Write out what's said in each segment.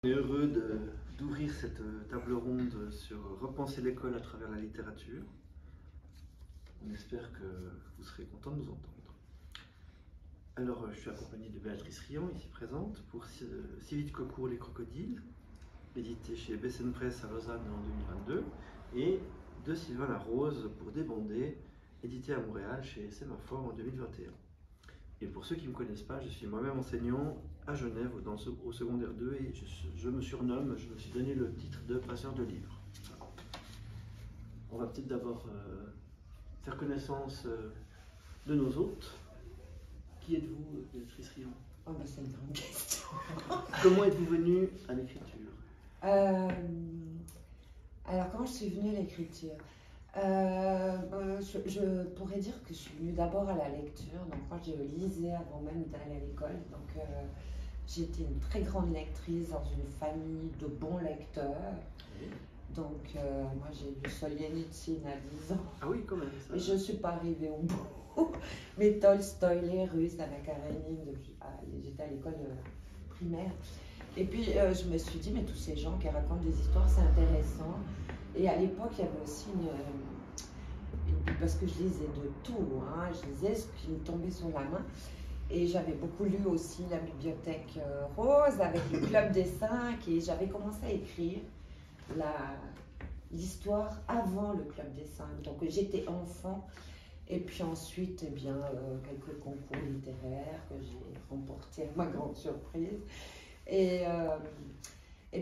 Heureux d'ouvrir cette table ronde sur repenser l'école à travers la littérature. On espère que vous serez contents de nous entendre. Alors, je suis accompagné de Béatrice Riant, ici présente, pour Sylvie de Cocourt, Les Crocodiles, édité chez Bessen Press à Lausanne en 2022, et de Sylvain Larose pour Débandé, édité à Montréal chez Sémaphore en 2021. Et pour ceux qui ne me connaissent pas, je suis moi-même enseignant à Genève au secondaire 2 et je me surnomme, je me suis donné le titre de passeur de livres. Voilà. On va peut-être d'abord faire connaissance de nos hôtes. Qui êtes-vous, Béatrice Riant? Oh ben c'est une grande question. Comment êtes-vous venue à l'écriture? Alors comment je suis venue à l'écriture? Je pourrais dire que je suis venue d'abord à la lecture. Donc moi je lisais avant même d'aller à l'école. Donc j'étais une très grande lectrice dans une famille de bons lecteurs. Oui. Donc moi j'ai lu Solzhenitsyn à 10 ans. Ah oui, quand même. Ça... Mais je ne suis pas arrivée au bout. Mais Tolstoï, les Russes, Anna Karénine, j'étais à l'école primaire. Et puis je me suis dit, mais tous ces gens qui racontent des histoires, c'est intéressant. Et à l'époque, il y avait aussi parce que je lisais de tout, hein, je lisais ce qui me tombait sur la main. Et j'avais beaucoup lu aussi la bibliothèque rose avec le club des 5. Et j'avais commencé à écrire l'histoire avant le club des 5. Donc j'étais enfant. Et puis ensuite, eh bien, quelques concours littéraires que j'ai remportés à ma grande surprise. Et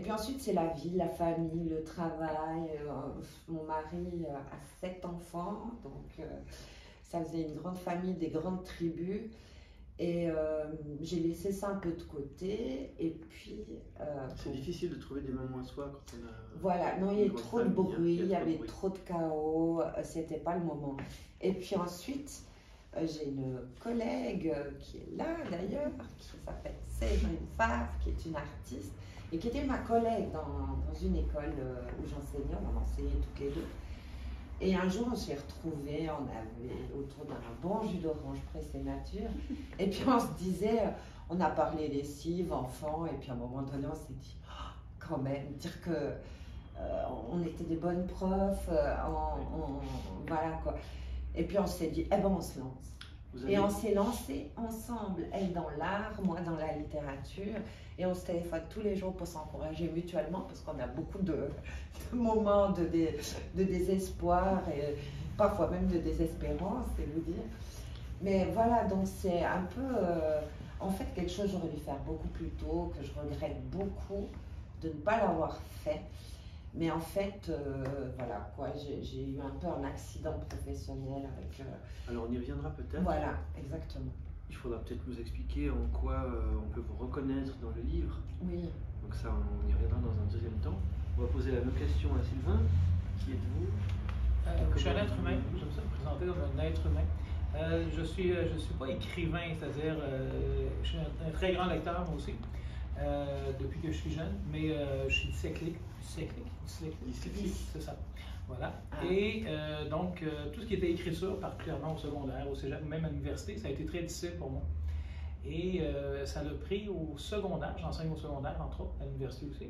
puis ensuite, c'est la vie, la famille, le travail. Mon mari a 7 enfants, donc ça faisait une grande famille, des grandes tribus. Et j'ai laissé ça un peu de côté. Et puis... c'est difficile de trouver des moments à soi quand on a... Voilà, non, il y avait trop de bruit, il y avait trop de chaos, c'était pas le moment. Et puis ensuite, j'ai une collègue qui est là d'ailleurs, qui s'appelle Séverine Favre, qui est une artiste, et qui était ma collègue dans une école où j'enseignais, on enseignait toutes les deux. Et un jour, on s'est retrouvés, on avait autour d'un bon jus d'orange pressé nature, et puis on se disait, on a parlé lessive, enfants, et puis à un moment donné, on s'est dit, oh, quand même, dire que on était des bonnes profs, voilà quoi. Et puis on s'est dit, eh ben on se lance. Et on s'est lancé ensemble, elle dans l'art, moi dans la littérature, et on se téléphone tous les jours pour s'encourager mutuellement, parce qu'on a beaucoup de moments de désespoir, et parfois même de désespérance, c'est vous dire. Mais voilà, donc c'est un peu, en fait, quelque chose que j'aurais dû faire beaucoup plus tôt, que je regrette beaucoup de ne pas l'avoir fait. Mais en fait, voilà quoi, j'ai eu un peu un accident professionnel avec... Alors on y reviendra peut-être. Voilà, exactement. Il faudra peut-être nous expliquer en quoi on peut vous reconnaître dans le livre. Oui. Donc ça, on y reviendra dans un deuxième temps. On va poser la même question à Sylvain. Qui êtes-vous? Je suis un être humain, j'aime ça me présenter comme un être humain. Je suis pas écrivain, c'est-à-dire je suis un très grand lecteur moi aussi, depuis que je suis jeune, mais je suis dyslexique, c'est ça. Voilà. Ah. Et donc, tout ce qui était écriture, particulièrement au secondaire, au cégep, même à l'université, ça a été très difficile pour moi. Et ça l'a pris au secondaire, j'enseigne au secondaire, entre autres, à l'université aussi.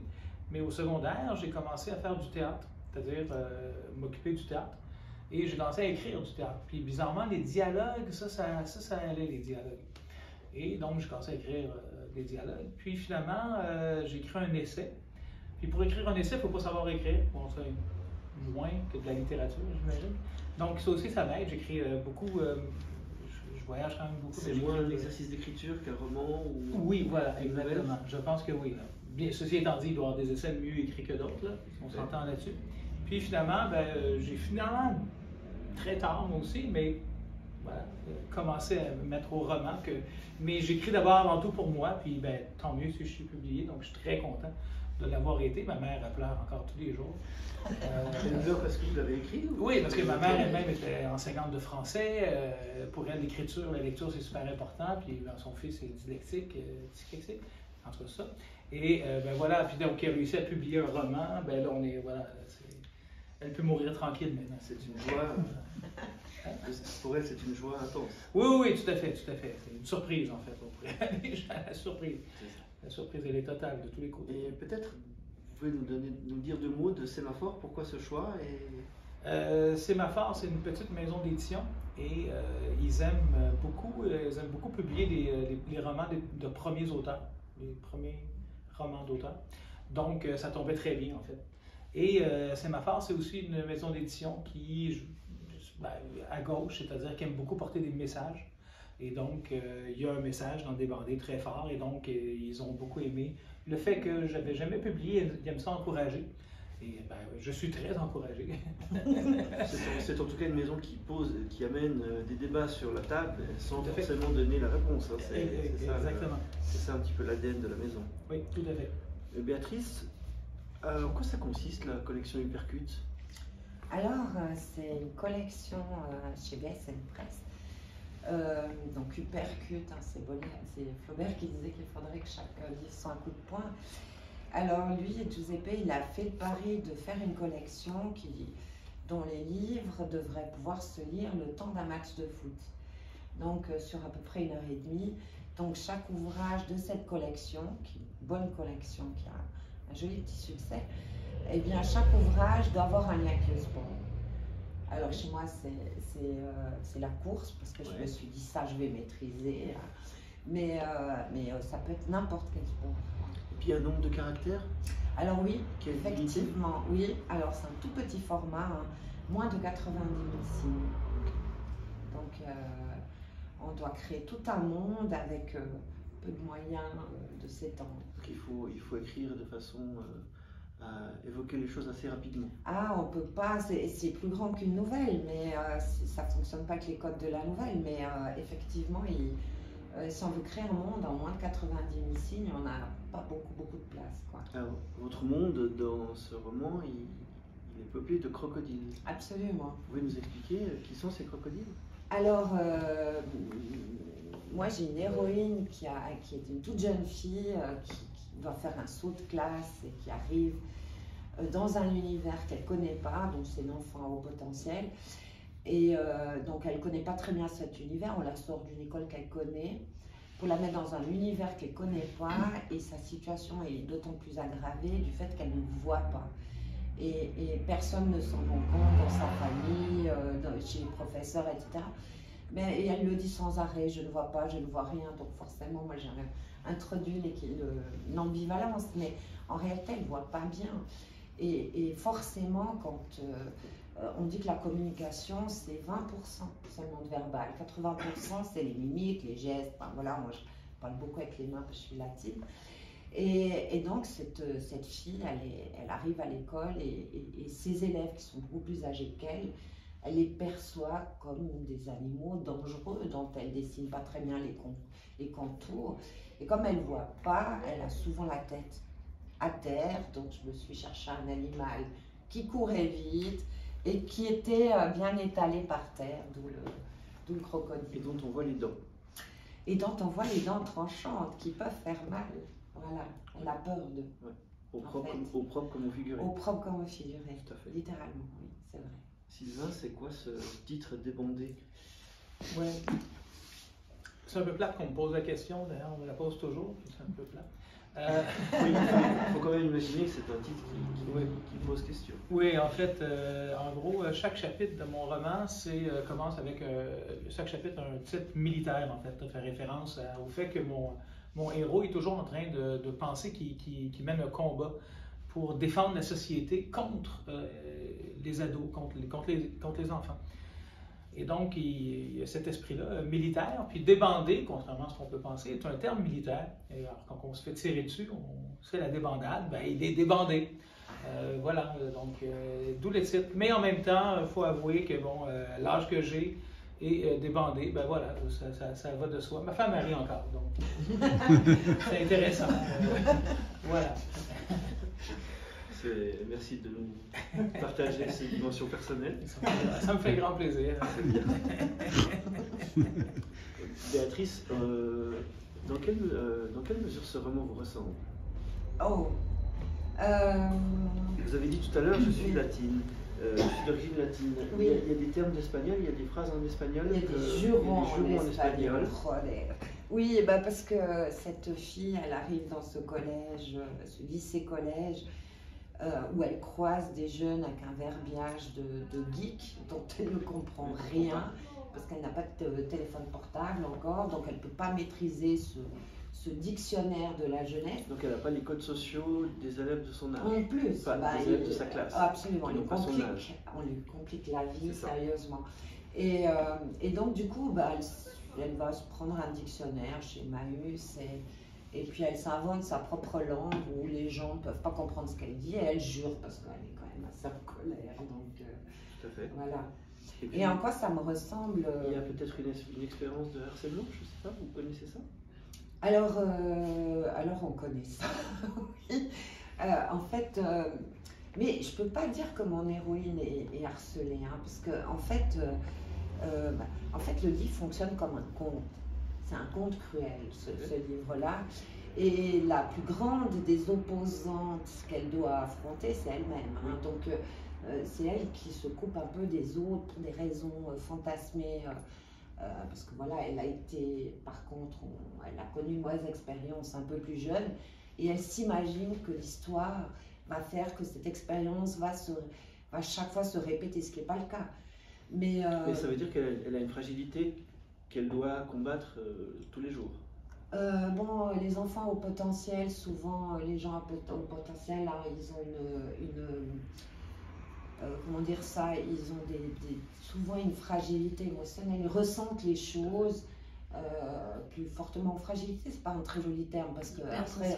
Mais au secondaire, j'ai commencé à faire du théâtre, c'est-à-dire m'occuper du théâtre. Et j'ai commencé à écrire du théâtre. Puis bizarrement, les dialogues, ça allait, les dialogues. Et donc, j'ai commencé à écrire des dialogues. Puis finalement, j'ai écrit un essai. Puis pour écrire un essai, il ne faut pas savoir écrire. Bon, ça, moins que de la littérature, j'imagine. Donc ça aussi, ça m'aide. J'écris beaucoup, je voyage quand même beaucoup. C'est moins un exercice d'écriture qu'un roman ou... Oui, voilà, exactement. Je pense que oui. Là. Bien, ceci étant dit, il doit y avoir des essais mieux écrits que d'autres, on s'entend là-dessus. Puis finalement, j'ai très tard moi aussi, mais voilà, commencé à me mettre au roman. Mais j'écris d'abord avant tout pour moi, puis tant mieux si je suis publié, donc je suis très content de l'avoir été. Ma mère, elle pleure encore tous les jours. Parce que vous l'avez écrit? Oui, parce que ma mère elle-même était enseignante de français. Pour elle, l'écriture, la lecture, c'est super important. Puis son fils est dyslexique, entre ça. Et voilà, puis donc, elle a réussi à publier un roman. Là, on est, voilà, elle peut mourir tranquille maintenant. C'est une joie. Pour elle, c'est une joie intense. Oui, tout à fait. C'est une surprise, en fait. On pourrait aller à la surprise. la surprise, elle est totale de tous les côtés. Et peut-être, vous pouvez nous dire 2 mots de Sémaphore, pourquoi ce choix Sémaphore, c'est une petite maison d'édition et ils aiment beaucoup publier les romans de premiers auteurs, les premiers romans d'auteurs. Donc, ça tombait très bien, en fait. Et Sémaphore, c'est aussi une maison d'édition qui, à gauche, c'est-à-dire qui aime beaucoup porter des messages. Et donc, il y a un message dans Débandé très fort, et donc, ils ont beaucoup aimé le fait que j'avais jamais publié. Ils aiment ça encourager. Et je suis très encouragé. C'est en tout cas une maison qui amène des débats sur la table sans forcément donner la réponse. Hein. Exactement. C'est ça un petit peu l'ADN de la maison. Oui, tout à fait. Béatrice, en quoi ça consiste la collection Hypercute? Alors, c'est une collection chez BSN Press. Donc Hypercute, hein, c'est Flaubert qui disait qu'il faudrait que chaque livre soit un coup de poing. Alors lui, Giuseppe, il a fait le pari de faire une collection dont les livres devraient pouvoir se lire le temps d'un match de foot. Donc sur à peu près 1h30. Donc chaque ouvrage de cette collection, qui est une bonne collection, qui a un joli petit succès, eh bien chaque ouvrage doit avoir un lien avec le sport. Alors chez moi, c'est la course, parce que je me suis dit ça, je vais maîtriser. Mais ça peut être n'importe quel sport. Et puis il y a un nombre de caractères? Alors oui, effectivement, oui. Alors c'est un tout petit format, hein, moins de 90 000 signes. Donc on doit créer tout un monde avec peu de moyens de s'étendre. Donc il faut écrire de façon à évoquer les choses assez rapidement. Ah, on peut pas, c'est plus grand qu'une nouvelle, mais ça ne fonctionne pas avec les codes de la nouvelle. Mais effectivement, si on veut créer un monde en moins de 90 000 signes, on n'a pas beaucoup de place, quoi. Alors, votre monde dans ce roman, il est peuplé de crocodiles. Absolument. Vous pouvez nous expliquer qui sont ces crocodiles? Alors, moi j'ai une héroïne qui est une toute jeune fille qui doit faire un saut de classe et qui arrive dans un univers qu'elle ne connaît pas, donc c'est une enfant à haut potentiel. Et donc elle ne connaît pas très bien cet univers, on la sort d'une école qu'elle connaît pour la mettre dans un univers qu'elle ne connaît pas, et sa situation est d'autant plus aggravée du fait qu'elle ne voit pas. Et personne ne s'en rend compte dans sa famille, chez les professeurs, etc. Mais elle le dit sans arrêt, je ne vois pas, je ne vois rien, donc forcément moi j'ai introduit une ambivalence, mais en réalité elle ne voit pas bien. Et forcément quand on dit que la communication c'est 20% seulement de verbal, 80% c'est les mimiques, les gestes, enfin, voilà, moi je parle beaucoup avec les mains parce que je suis latine. Et donc cette fille, elle arrive à l'école et ses élèves qui sont beaucoup plus âgés qu'elle, elle les perçoit comme des animaux dangereux dont elle ne dessine pas très bien les contours. Et comme elle ne voit pas, elle a souvent la tête à terre, donc je me suis cherché un animal qui courait vite et qui était bien étalé par terre, d'où le crocodile. Et dont on voit les dents. Et dont on voit les dents tranchantes qui peuvent faire mal. Voilà, on a peur d'eux. Ouais. Au propre comme au figuré. Au propre comme au figuré. Tout à fait. Littéralement, oui, c'est vrai. Sylvain, c'est quoi ce titre Débandé? Ouais. C'est un peu plate qu'on me pose la question, d'ailleurs, on me la pose toujours, c'est un peu plate. Oui, il faut quand même imaginer que c'est un titre qui pose question. Oui, en fait, en gros, chaque chapitre de mon roman commence avec chaque chapitre un titre militaire, en fait. Ça fait référence au fait que mon héros est toujours en train de penser qu'il mène un combat pour défendre la société contre les ados, contre les enfants. Et donc, il y a cet esprit-là militaire. Puis débandé, contrairement à ce qu'on peut penser, est un terme militaire. Et alors, quand on se fait tirer dessus, c'est la débandade, ben, il est débandé. Voilà, donc d'où le titre. Mais en même temps, il faut avouer que bon, l'âge que j'ai et débandé, ben voilà, ça va de soi. Ma femme elle rit encore, donc c'est intéressant. Voilà. Merci de nous partager ces dimensions personnelles. Ça me fait grand plaisir. Béatrice, dans quelle mesure ce roman vous ressemble? Oh. Vous avez dit tout à l'heure, je suis latine. Je suis d'origine latine. Oui. Il y a des termes d'espagnol, il y a des phrases en espagnol. Il y a des jurons en espagnol. Oui, bah parce que cette fille, elle arrive dans ce collège, ce lycée-collège, où elle croise des jeunes avec un verbiage de geek dont elle ne comprend rien, parce qu'elle n'a pas de téléphone portable encore, donc elle ne peut pas maîtriser ce dictionnaire de la jeunesse. Donc elle n'a pas les codes sociaux des élèves de son âge. En plus, Pas des élèves de sa classe. Absolument, on on lui complique la vie, sérieusement. Et donc du coup, bah, elle va se prendre un dictionnaire chez Emmaüs et puis elle s'invente sa propre langue où les gens ne peuvent pas comprendre ce qu'elle dit et elle jure parce qu'elle est quand même assez en colère. Donc, tout à fait. Voilà. Et, puis, et en quoi ça me ressemble Il y a peut-être une expérience de harcèlement, je ne sais pas, vous connaissez ça? Alors on connaît ça, oui. En fait, mais je ne peux pas dire que mon héroïne est harcelée, hein, parce que en fait, le livre fonctionne comme un conte. C'est un conte cruel, ce livre-là. Et la plus grande des opposantes qu'elle doit affronter, c'est elle-même. Hein. Donc, c'est elle qui se coupe un peu des autres pour des raisons fantasmées. Parce que voilà, elle a été, par contre, elle a connu une mauvaise expérience un peu plus jeune. Et elle s'imagine que l'histoire va faire que cette expérience va chaque fois se répéter, ce qui n'est pas le cas. Mais ça veut dire qu'elle a une fragilité qu'elle doit combattre tous les jours. Bon, les enfants au potentiel, souvent les gens au potentiel, là, ils ont comment dire ça, ils ont souvent une fragilité émotionnelle, ils ressentent les choses plus fortement. Fragilité, c'est pas un très joli terme parce que après,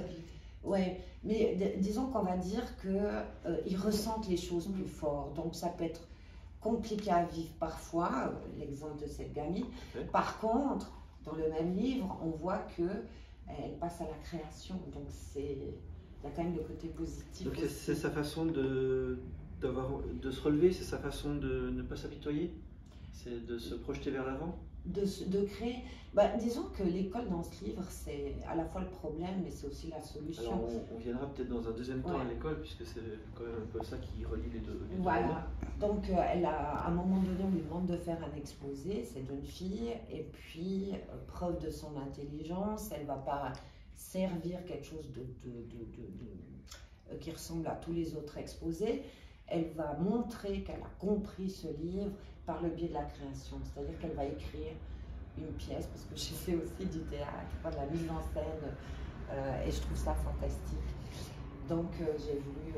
ouais, mais disons qu'on va dire qu'ils ressentent les choses plus fort, donc ça peut être compliqué à vivre parfois, l'exemple de cette gamine. Par contre, dans le même livre, on voit qu'elle passe à la création, donc il y a quand même le côté positif. Donc c'est sa façon de se relever, c'est sa façon de ne pas s'apitoyer, c'est de se projeter vers l'avant. De créer. Bah, disons que l'école dans ce livre, c'est à la fois le problème, mais c'est aussi la solution. Alors on viendra peut-être dans un deuxième temps à l'école, puisque c'est quand même un peu ça qui relie les deux. Voilà. Donc à un moment donné, on lui demande de faire un exposé, cette jeune fille, et puis preuve de son intelligence, elle ne va pas servir quelque chose qui ressemble à tous les autres exposés. Elle va montrer qu'elle a compris ce livre par le biais de la création, c'est-à-dire qu'elle va écrire une pièce, parce que j'ai fait aussi du théâtre, de la mise en scène, et je trouve ça fantastique. Donc j'ai voulu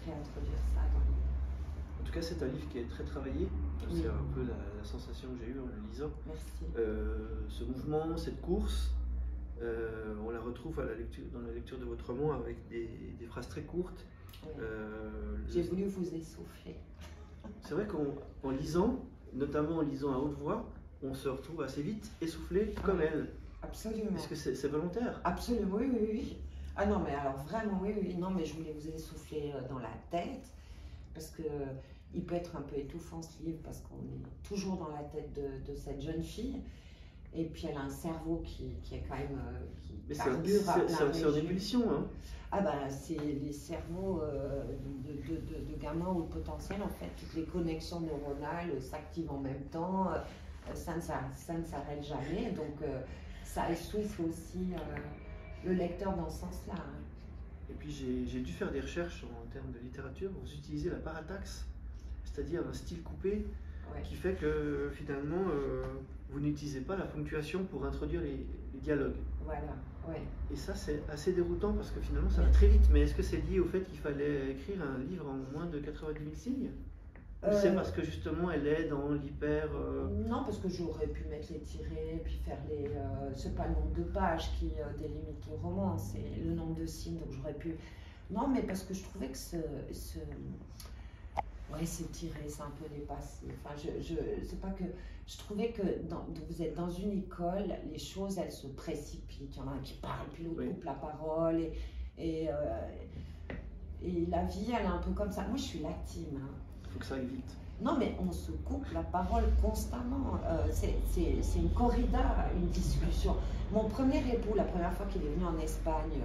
réintroduire ça dans le livre. En tout cas, c'est un livre qui est très travaillé, Oui. C'est un peu la sensation que j'ai eue en le lisant. Merci. Ce mouvement, cette course, on la retrouve dans la lecture de votre roman avec des phrases très courtes. Oui. J'ai voulu vous essouffler. C'est vrai qu'en lisant, notamment en lisant à haute voix, on se retrouve assez vite essoufflé comme elle. Absolument. Est-ce que c'est volontaire? Absolument, oui. Ah non, mais alors vraiment, oui. Non, mais je voulais vous essouffler dans la tête, parce que il peut être un peu étouffant ce livre, parce qu'on est toujours dans la tête de cette jeune fille. Et puis elle a un cerveau qui est quand même qui carbure à plein c'est en ébullition, hein. Ah ben c'est les cerveaux de gamins au potentiel, en fait, toutes les connexions neuronales s'activent en même temps, ça ne s'arrête jamais, donc ça essouffle aussi le lecteur dans ce sens-là. Hein. Et puis j'ai dû faire des recherches en termes de littérature, vous utilisez la parataxe, c'est-à-dire un style coupé, qui fait que finalement vous n'utilisez pas la ponctuation pour introduire les dialogues. Voilà, ouais. Et ça, c'est assez déroutant parce que finalement ça va très vite. Mais est-ce que c'est lié au fait qu'il fallait écrire un livre en moins de 90 000 signes? Ou c'est parce que justement elle est dans l'hyper. Non, parce que j'aurais pu mettre les tirets, puis faire les. C'est pas le nombre de pages qui délimite le roman, c'est le nombre de signes, donc j'aurais pu. Non, mais parce que je trouvais que ouais, c'est tiré, c'est un peu dépassé. Enfin, c'est pas que. Je trouvais que vous êtes dans une école, les choses, elles se précipitent. Il y en a un qui parle, puis l'autre coupe la parole. Et la vie, elle est un peu comme ça. Moi, je suis latine. Hein. Il faut que ça aille vite. Non, mais on se coupe la parole constamment. C'est une corrida, une discussion. Mon premier époux, la première fois qu'il est venu en Espagne,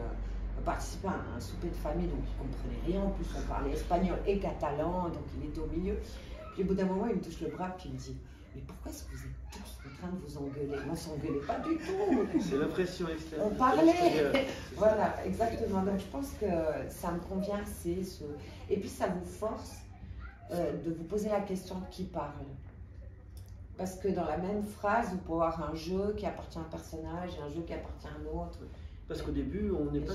participer à un souper de famille, donc il ne comprenait rien. En plus, on parlait espagnol et catalan, donc il était au milieu. Puis au bout d'un moment, il me touche le bras, puis il me dit: mais pourquoi est-ce que vous êtes tous en train de vous engueuler? On ne s'engueulait pas du tout. C'est la pression externe. On parlait. Voilà, exactement. Donc je pense que ça me convient assez. Et puis ça vous force de vous poser la question de qui parle. Parce que dans la même phrase, vous pouvez avoir un jeu qui appartient à un personnage et un jeu qui appartient à un autre. Parce qu'au début, on n'est pas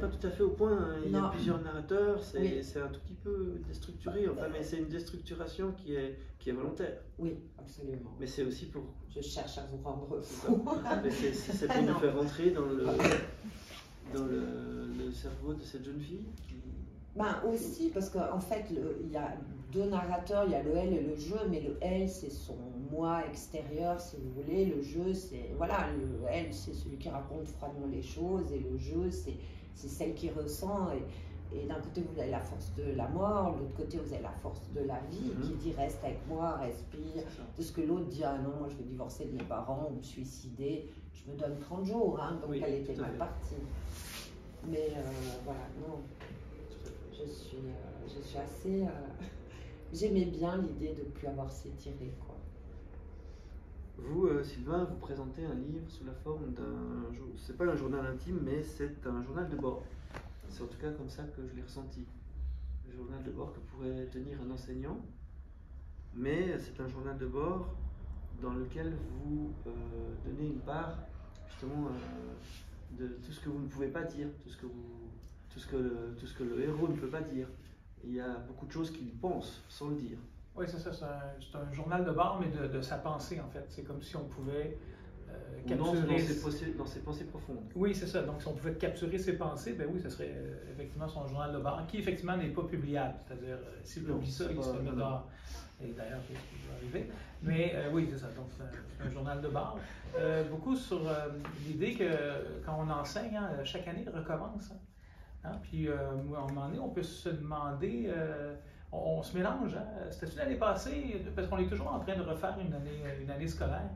tout à fait au point. Hein. Il y a plusieurs narrateurs, c'est un tout petit peu déstructuré, enfin, mais c'est une déstructuration qui est volontaire. Oui, absolument. Mais c'est aussi pour... Je cherche à vous rendre fou. C'est pour nous faire rentrer dans le cerveau de cette jeune fille. Ben aussi, parce qu'en fait, il y a deux narrateurs, il y a le elle et le je, mais le elle, c'est son moi extérieur, si vous voulez. Le je, c'est, voilà, le elle, c'est celui qui raconte froidement les choses, et le je, c'est celle qui ressent. Et d'un côté, vous avez la force de la mort, de l'autre côté, vous avez la force de la vie, qui dit reste avec moi, respire. De ce que l'autre dit, ah non, moi je vais divorcer de mes parents ou me suicider, je me donne 30 jours, hein, donc elle était mal partie. Mais voilà, non. Je suis assez... J'aimais bien l'idée de ne plus avoir s'étirer, quoi. Vous, Sylvain, vous présentez un livre sous la forme d'un... C'est pas un journal intime, mais c'est un journal de bord. C'est en tout cas comme ça que je l'ai ressenti. Le journal de bord que pourrait tenir un enseignant, mais c'est un journal de bord dans lequel vous donnez une part, justement, de tout ce que vous ne pouvez pas dire, tout ce que le héros ne peut pas dire. Il y a beaucoup de choses qu'il pense sans le dire. Oui, c'est ça. C'est un journal de bord, mais de sa pensée, en fait. C'est comme si on pouvait capturer... Dans ses pensées profondes. Oui, c'est ça. Donc, si on pouvait capturer ses pensées, ben oui, ce serait effectivement son journal de bord, qui effectivement n'est pas publiable. C'est-à-dire, s'il publie ça, il se fait mettre dehors. Et d'ailleurs, c'est ce qui va arriver. Mais oui, c'est ça. Donc, c'est un journal de bord. Beaucoup sur l'idée que quand on enseigne, hein, chaque année, il recommence. Hein. Hein? Puis, à un moment donné, on peut se demander, on se mélange. Hein? C'était-tu l'année passée? Parce qu'on est toujours en train de refaire une année scolaire.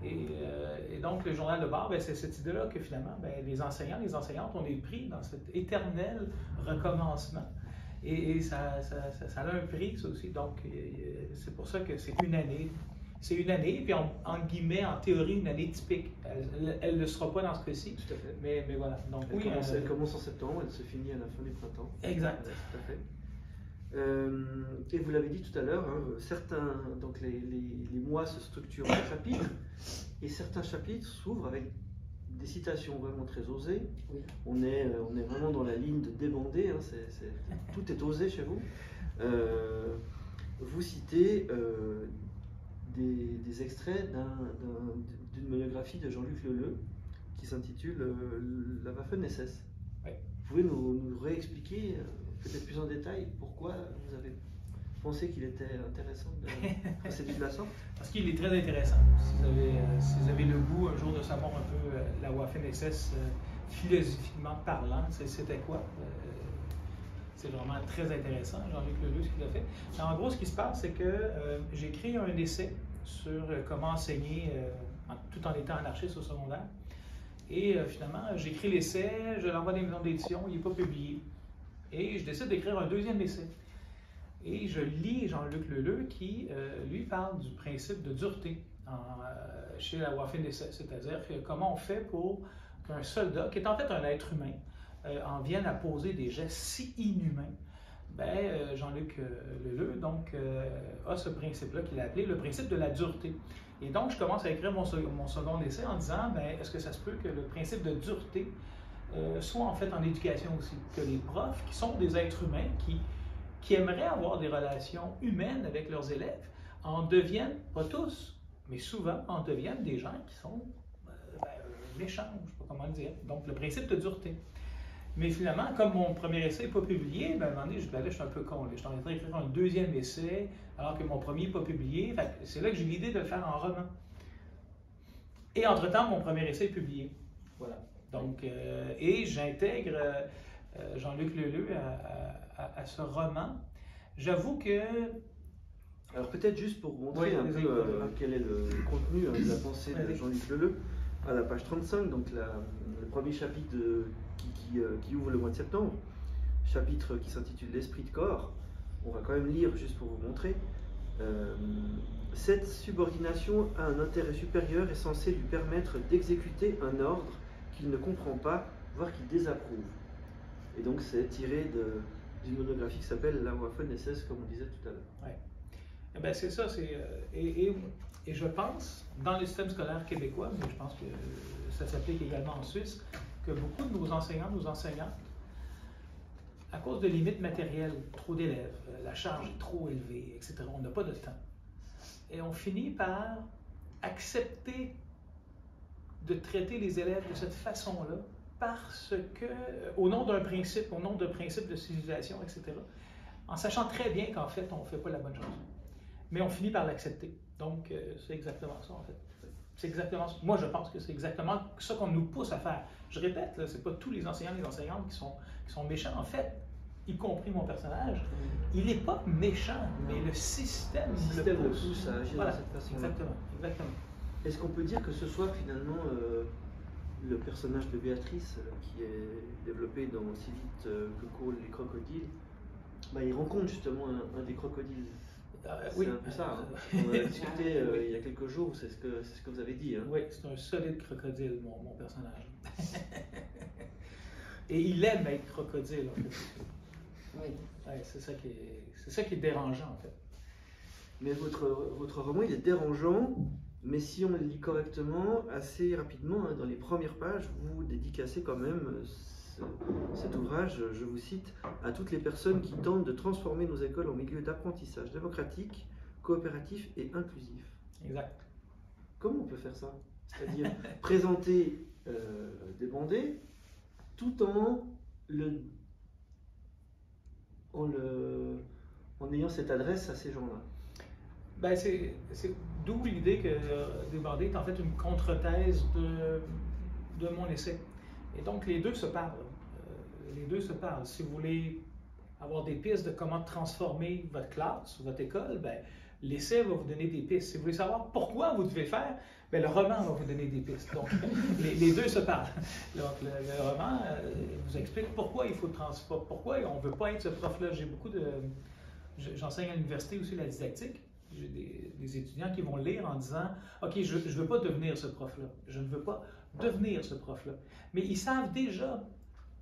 Et donc, le journal de bord, ben, c'est cette idée-là que finalement, ben, les enseignants, les enseignantes, on est pris dans cet éternel recommencement. Et ça a un prix, ça aussi. Donc, c'est pour ça que c'est une année. C'est une année, puis en guillemets, en théorie, une année typique. Elle ne sera pas dans ce cas-ci. Tout à fait. Mais voilà. Donc, elle commence en septembre, elle se finit à la fin du printemps. Exact. Tout à fait. Et vous l'avez dit tout à l'heure, hein, certains, donc les mois se structurent en chapitres, et certains chapitres s'ouvrent avec des citations vraiment très osées. Oui. On est vraiment dans la ligne de débandé, hein, tout est osé chez vous. Vous citez des extraits d'une monographie de Jean-Luc Leleu qui s'intitule La Waffen-SS. Oui. Vous pouvez nous réexpliquer peut-être plus en détail pourquoi vous avez pensé qu'il était intéressant de procéder de la sorte? Parce qu'il est très intéressant. Si vous avez le goût un jour de savoir un peu la Waffen-SS philosophiquement parlant, c'était quoi? C'est vraiment très intéressant, Jean-Luc Leleu, ce qu'il a fait. En gros, ce qui se passe, c'est que j'ai écrit un essai sur comment enseigner tout en étant anarchiste au secondaire. Et finalement, j'écris l'essai, je l'envoie à des maisons d'édition, il n'est pas publié. Et je décide d'écrire un deuxième essai. Et je lis Jean-Luc Leleu qui, lui, parle du principe de dureté chez la Waffen-SS, c'est-à-dire comment on fait pour qu'un soldat, qui est en fait un être humain, en vienne à poser des gestes si inhumains. Ben, Jean-Luc Leleu donc, a ce principe-là qu'il a appelé le principe de la dureté. Et donc, je commence à écrire mon second essai en disant, ben, est-ce que ça se peut que le principe de dureté soit en fait en éducation aussi? Que les profs, qui sont des êtres humains, qui aimeraient avoir des relations humaines avec leurs élèves, en deviennent, pas tous, mais souvent, en deviennent des gens qui sont méchants, je ne sais pas comment le dire. Donc, le principe de dureté. Mais finalement, comme mon premier essai n'est pas publié, ben, à un moment donné, je suis un peu con. Je suis en train d'écrire un deuxième essai, alors que mon premier n'est pas publié. C'est là que j'ai l'idée de le faire en roman. Et entre-temps, mon premier essai est publié. Voilà. Donc, et j'intègre Jean-Luc Leleu à ce roman. J'avoue que... Alors peut-être juste pour montrer un peu quel est le contenu de la pensée de Jean-Luc Leleu, à la page 35, donc le premier chapitre qui ouvre le mois de septembre, chapitre qui s'intitule L'esprit de corps. On va quand même lire juste pour vous montrer. Cette subordination à un intérêt supérieur est censée lui permettre d'exécuter un ordre qu'il ne comprend pas, voire qu'il désapprouve. Et donc c'est tiré d'une monographie qui s'appelle La Waffen-SS, comme on disait tout à l'heure. Ouais. Eh ben, c'est ça, et je pense, dans le système scolaire québécois, mais je pense que ça s'applique également en Suisse, que beaucoup de nos enseignants, nos enseignantes, à cause de limites matérielles, trop d'élèves, la charge est trop élevée, etc., on n'a pas de temps. Et on finit par accepter de traiter les élèves de cette façon-là, parce que, au nom d'un principe, au nom d'un principe de civilisation, etc., en sachant très bien qu'en fait, on ne fait pas la bonne chose. Mais on finit par l'accepter. Donc, c'est exactement ça, en fait. C'est exactement ça. Moi, je pense que c'est exactement ça qu'on nous pousse à faire. Je répète, ce n'est pas tous les enseignants et les enseignantes qui sont méchants. En fait, y compris mon personnage, il n'est pas méchant, mais le système le pousse à agir de cette façon. Exactement, exactement. Est-ce qu'on peut dire que ce soit finalement le personnage de Béatrice, qui est développé dans Si vite que courent les crocodiles, bah, il rencontre justement un des crocodiles. C'est oui, un peu ça. Hein. On a discuté il y a quelques jours, c'est ce que vous avez dit. Hein. Oui, c'est un solide crocodile, mon personnage. Et il aime être crocodile, en fait. Oui. Ouais, c'est ça qui est dérangeant, en fait. Mais votre roman, il est dérangeant, mais si on le lit correctement, assez rapidement, hein, dans les premières pages, vous dédicacez quand même cet ouvrage, je vous cite, à toutes les personnes qui tentent de transformer nos écoles en milieu d'apprentissage démocratique, coopératif et inclusif. Exact. Comment on peut faire ça? C'est-à-dire présenter des bandés tout en ayant cette adresse à ces gens-là. Ben, c'est d'où l'idée que Débandé est en fait une contre-thèse de mon essai. Et donc, les deux se parlent. Les deux se parlent. Si vous voulez avoir des pistes de comment transformer votre classe ou votre école, ben, l'essai va vous donner des pistes. Si vous voulez savoir pourquoi vous devez le faire, ben, le roman va vous donner des pistes. Donc, les deux se parlent. Donc, le roman vous explique pourquoi il faut transformer, pourquoi on ne veut pas être ce prof-là. J'enseigne à l'université aussi la didactique. J'ai des étudiants qui vont lire en disant « Ok, je ne veux pas devenir ce prof-là. Je ne veux pas devenir ce prof-là. » Mais ils savent déjà,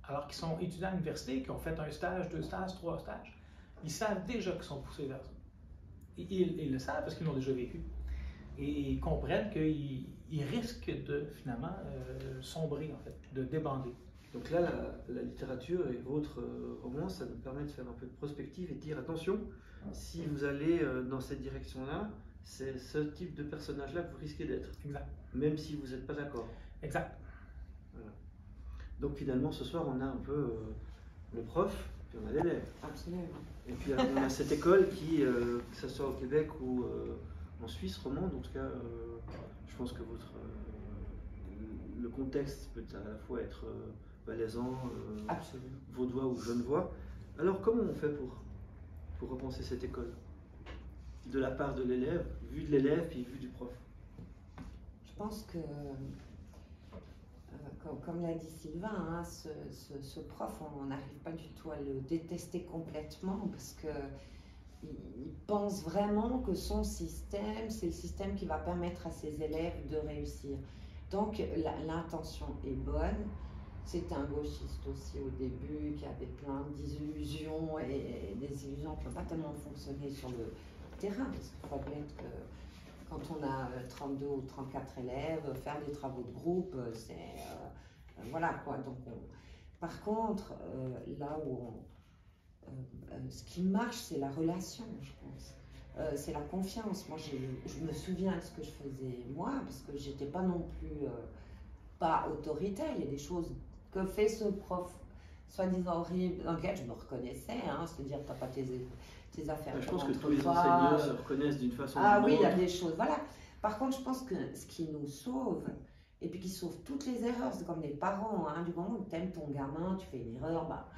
alors qu'ils sont étudiants à l'université, qui ont fait un stage, 2 stages, 3 stages, ils savent déjà qu'ils sont poussés vers ça. Ils le savent parce qu'ils l'ont déjà vécu. Et ils comprennent qu'ils risquent de, finalement, sombrer, en fait, de débander. Donc là, la littérature et votre roman, ça nous permet de faire un peu de prospective et de dire attention, si vous allez dans cette direction-là, c'est ce type de personnage-là que vous risquez d'être. Exact. Même si vous n'êtes pas d'accord. Exact. Voilà. Donc finalement, ce soir, on a un peu le prof, puis on a l'élève. Absolument. Et puis on a cette école qui, que ce soit au Québec ou en Suisse romande, en tout cas, je pense que le contexte peut à la fois être valaisan, vaudois ou genevois. Alors comment on fait pour repenser cette école de la part de l'élève, vue de l'élève puis vue du prof? Je pense que, comme l'a dit Sylvain, hein, ce prof, on n'arrive pas du tout à le détester complètement parce qu'il pense vraiment que son système, c'est le système qui va permettre à ses élèves de réussir. Donc l'intention est bonne. C'était un gauchiste aussi au début qui avait plein d'illusions et des illusions qui n'ont pas tellement fonctionné sur le terrain, parce qu'il faut admettre que quand on a 32 ou 34 élèves, faire des travaux de groupe, c'est... voilà quoi. Donc par contre, là où ce qui marche, c'est la relation, je pense. C'est la confiance. Moi, je me souviens de ce que je faisais moi, parce que j'étais pas non plus pas autoritaire. Il y a des choses que fait ce prof, soi-disant horrible, dans lequel je me reconnaissais, hein, c'est-à-dire t'as pas tes affaires. Je pense que tous les enseignants se reconnaissent d'une façon ou d'une autre. Ah oui, il y a des choses, voilà. Par contre, je pense que ce qui nous sauve, et puis qui sauve toutes les erreurs, c'est comme les parents, hein, du moment où tu aimes ton gamin, tu fais une erreur, bah,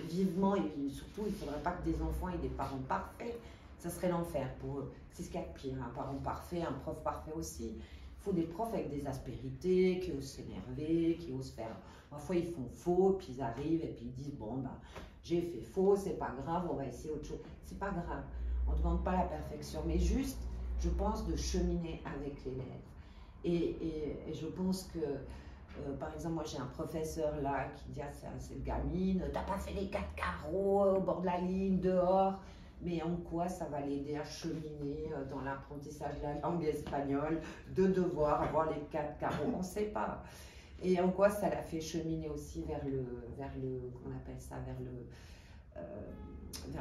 vivement, et surtout, il ne faudrait pas que des enfants aient des parents parfaits, ça serait l'enfer pour eux. C'est ce qu'il y a de pire, un parent parfait, un prof parfait aussi. Il faut des profs avec des aspérités, qui osent s'énerver, qui osent faire... Parfois, ils font faux, puis ils arrivent, et puis ils disent, bon, bah, j'ai fait faux, c'est pas grave, on va essayer autre chose. C'est pas grave, on ne demande pas la perfection, mais juste je pense, de cheminer avec l'élève. Et je pense que, par exemple, moi j'ai un professeur là qui dit à cette gamine, t'as pas fait les 4 carreaux au bord de la ligne, dehors. Mais en quoi ça va l'aider à cheminer dans l'apprentissage de la langue espagnole, de devoir avoir les 4 carreaux? On ne sait pas. Et en quoi ça l'a fait cheminer aussi vers comment on appelle ça, vers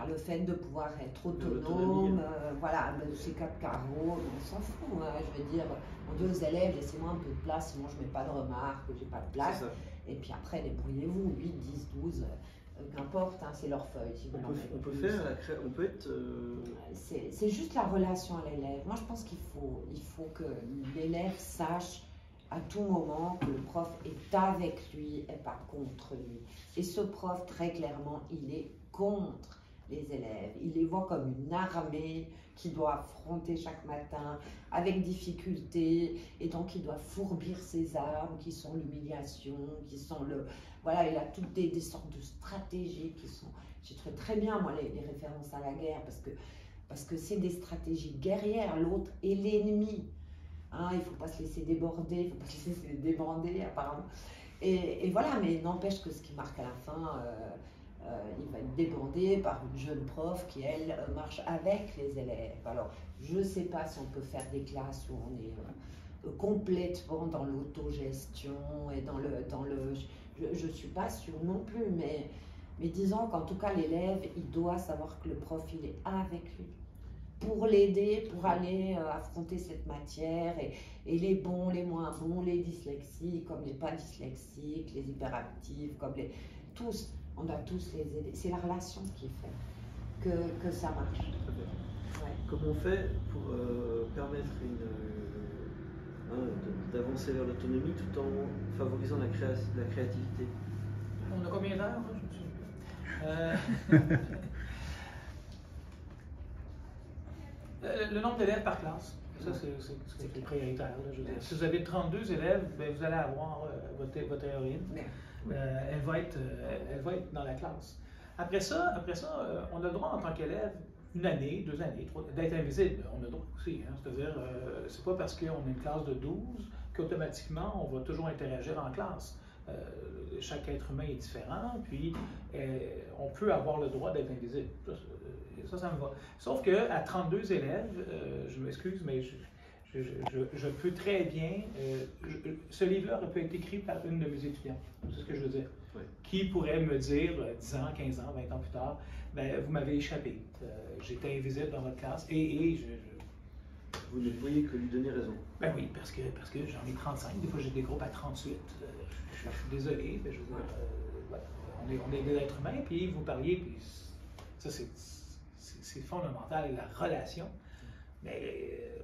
le fait de pouvoir être autonome, voilà, ces 4 carreaux, on s'en fout, hein, je veux dire, on dit aux élèves, laissez-moi un peu de place, sinon je ne mets pas de remarques, j'ai pas de place, et puis après, débrouillez-vous, 8, 10, 12, qu'importe, hein, c'est leur feuille. Si on peut être... C'est juste la relation à l'élève. Moi, je pense qu'il faut que l'élève sache à tout moment que le prof est avec lui et pas contre lui. Et ce prof, très clairement, il est contre les élèves. Il les voit comme une armée qui doit affronter chaque matin avec difficulté, et donc il doit fourbir ses armes qui sont l'humiliation, qui sont le... Voilà, il a toutes des sortes de stratégies qui sont... J'ai trouvé très bien, moi, les références à la guerre, parce que c'est des stratégies guerrières. L'autre est l'ennemi. Hein, il ne faut pas se laisser déborder, il ne faut pas se laisser débander, apparemment. Et voilà, mais n'empêche que ce qui marque à la fin, il va être débordé par une jeune prof qui, elle, marche avec les élèves. Alors, je ne sais pas si on peut faire des classes où on est complètement dans l'autogestion et dans le je ne suis pas sûre non plus, mais disons qu'en tout cas, l'élève, il doit savoir que le prof, il est avec lui pour l'aider, pour aller affronter cette matière, et les bons, les moins bons, les dyslexiques, comme les pas dyslexiques, les hyperactifs, comme les... Tous, on doit tous les aider. C'est la relation qui fait que ça marche. Ouais. Comment on fait pour permettre d'avancer vers l'autonomie tout en favorisant la créativité? On a combien d'heures? Je me souviens plus. Le nombre d'élèves par classe, ça c'est prioritaire. Là, je veux dire. Si vous avez 32 élèves, ben, vous allez avoir votre héroïne. Elle va être dans la classe. Après ça, on a le droit en tant qu'élève, 1 année, 2 années, 3, d'être invisible. On a le droit aussi. Hein, c'est-à-dire, c'est pas parce qu'on a une classe de 12 qu'automatiquement on va toujours interagir en classe. Chaque être humain est différent, puis on peut avoir le droit d'être invisible. Ça me va. Sauf qu'à 32 élèves, je m'excuse, mais je peux très bien... ce livre-là aurait pu être écrit par une de mes étudiantes, c'est ce que je veux dire, qui pourrait me dire, 10 ans, 15 ans, 20 ans plus tard, ben, vous m'avez échappé, j'étais invisible dans votre classe, et Vous ne voyez que lui donner raison. Ben oui, parce que j'en ai 35, des fois j'ai des groupes à 38, je suis désolé, mais je veux dire, voilà, on est des êtres humains, puis vous parliez, puis ça c'est fondamental, la relation. Mais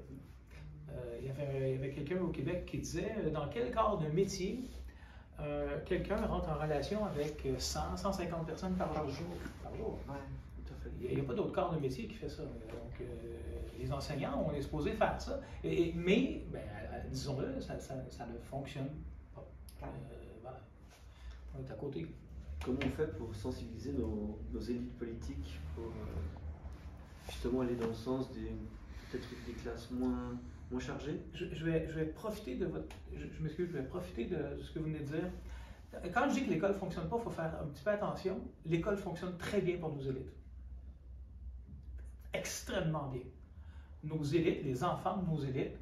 il y avait quelqu'un au Québec qui disait, dans quel corps de métier quelqu'un rentre en relation avec 100, 150 personnes par jour? Ouais. Il n'y a pas d'autre corps de métier qui fait ça. Donc, les enseignants, on est supposé faire ça. Mais, ben, disons-le, ça ne fonctionne pas. Voilà. On est à côté. Comment on fait pour sensibiliser nos élites politiques pour justement aller dans le sens peut-être des classes moins chargées? Je vais profiter de votre... Je m'excuse, je vais profiter de ce que vous venez de dire. Quand je dis que l'école ne fonctionne pas, il faut faire un petit peu attention. L'école fonctionne très bien pour nos élites. Extrêmement bien. Nos élites, les enfants de nos élites,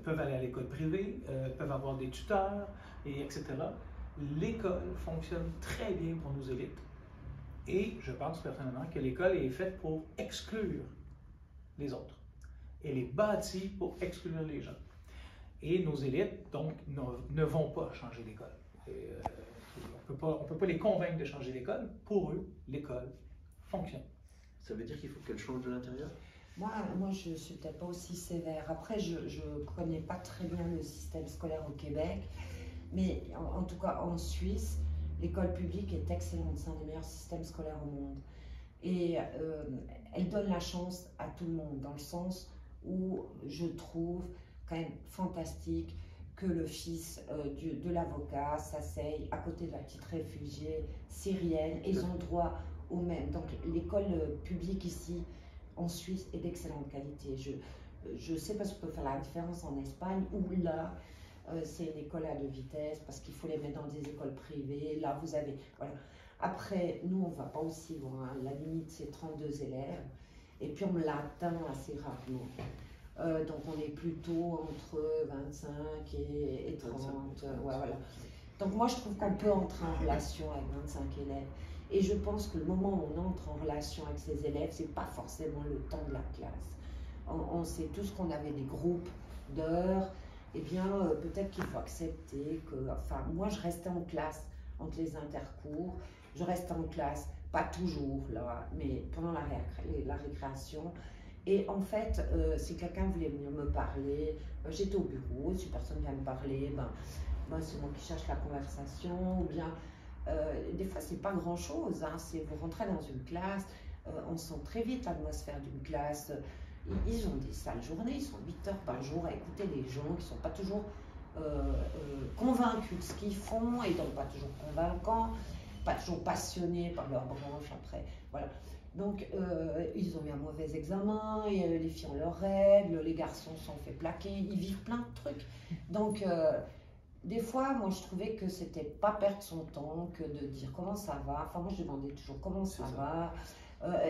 peuvent aller à l'école privée, peuvent avoir des tuteurs, etc. L'école fonctionne très bien pour nos élites. Et je pense personnellement que l'école est faite pour exclure les autres. Elle est bâtie pour exclure les gens. Et nos élites, donc, ne vont pas changer l'école. On ne peut pas les convaincre de changer l'école. Pour eux, l'école fonctionne. Ça veut dire qu'il faut qu'elle change de l'intérieur? Moi, je ne suis peut-être pas aussi sévère. Après, je ne connais pas très bien le système scolaire au Québec, mais en tout cas en Suisse, l'école publique est excellente. C'est un des meilleurs systèmes scolaires au monde. Et elle donne la chance à tout le monde, dans le sens où je trouve quand même fantastique que le fils de l'avocat s'asseye à côté de la petite réfugiée syrienne. Ils ont droit au même. Donc l'école publique ici, en Suisse, est d'excellente qualité. je sais pas si je peux faire la différence en Espagne, où là, c'est une école à 2 vitesses, parce qu'il faut les mettre dans des écoles privées. Là, vous avez... Voilà. Après, nous, on ne va pas aussi loin. La limite, c'est 32 élèves. Et puis, on l'atteint assez rarement. Donc, on est plutôt entre 25 et 30. 25. Ouais, voilà. Donc, moi, je trouve qu'on peut entrer en relation avec 25 élèves. Et je pense que le moment où on entre en relation avec ces élèves, ce n'est pas forcément le temps de la classe. On sait tous qu'on avait des groupes d'heures. Eh bien, peut-être qu'il faut accepter que... Enfin, moi, je restais en classe entre les intercours. Je restais en classe, pas toujours, là, mais pendant la récréation. Et en fait, si quelqu'un voulait venir me parler, j'étais au bureau. Si personne vient me parler, c'est moi qui cherche la conversation. Ou bien, des fois, c'est pas grand-chose. Hein, c'est vous rentrez dans une classe, on sent très vite l'atmosphère d'une classe. Ils ont des sales journées, ils sont 8 heures par jour à écouter des gens qui ne sont pas toujours convaincus de ce qu'ils font et donc pas toujours convaincants, pas toujours passionnés par leur branche après. Voilà. Donc ils ont eu un mauvais examen, et, les filles ont leurs règles, les garçons sont fait plaquer, ils vivent plein de trucs. Donc des fois, moi je trouvais que c'était pas perdre son temps que de dire comment ça va. Enfin, moi je demandais toujours comment ça va.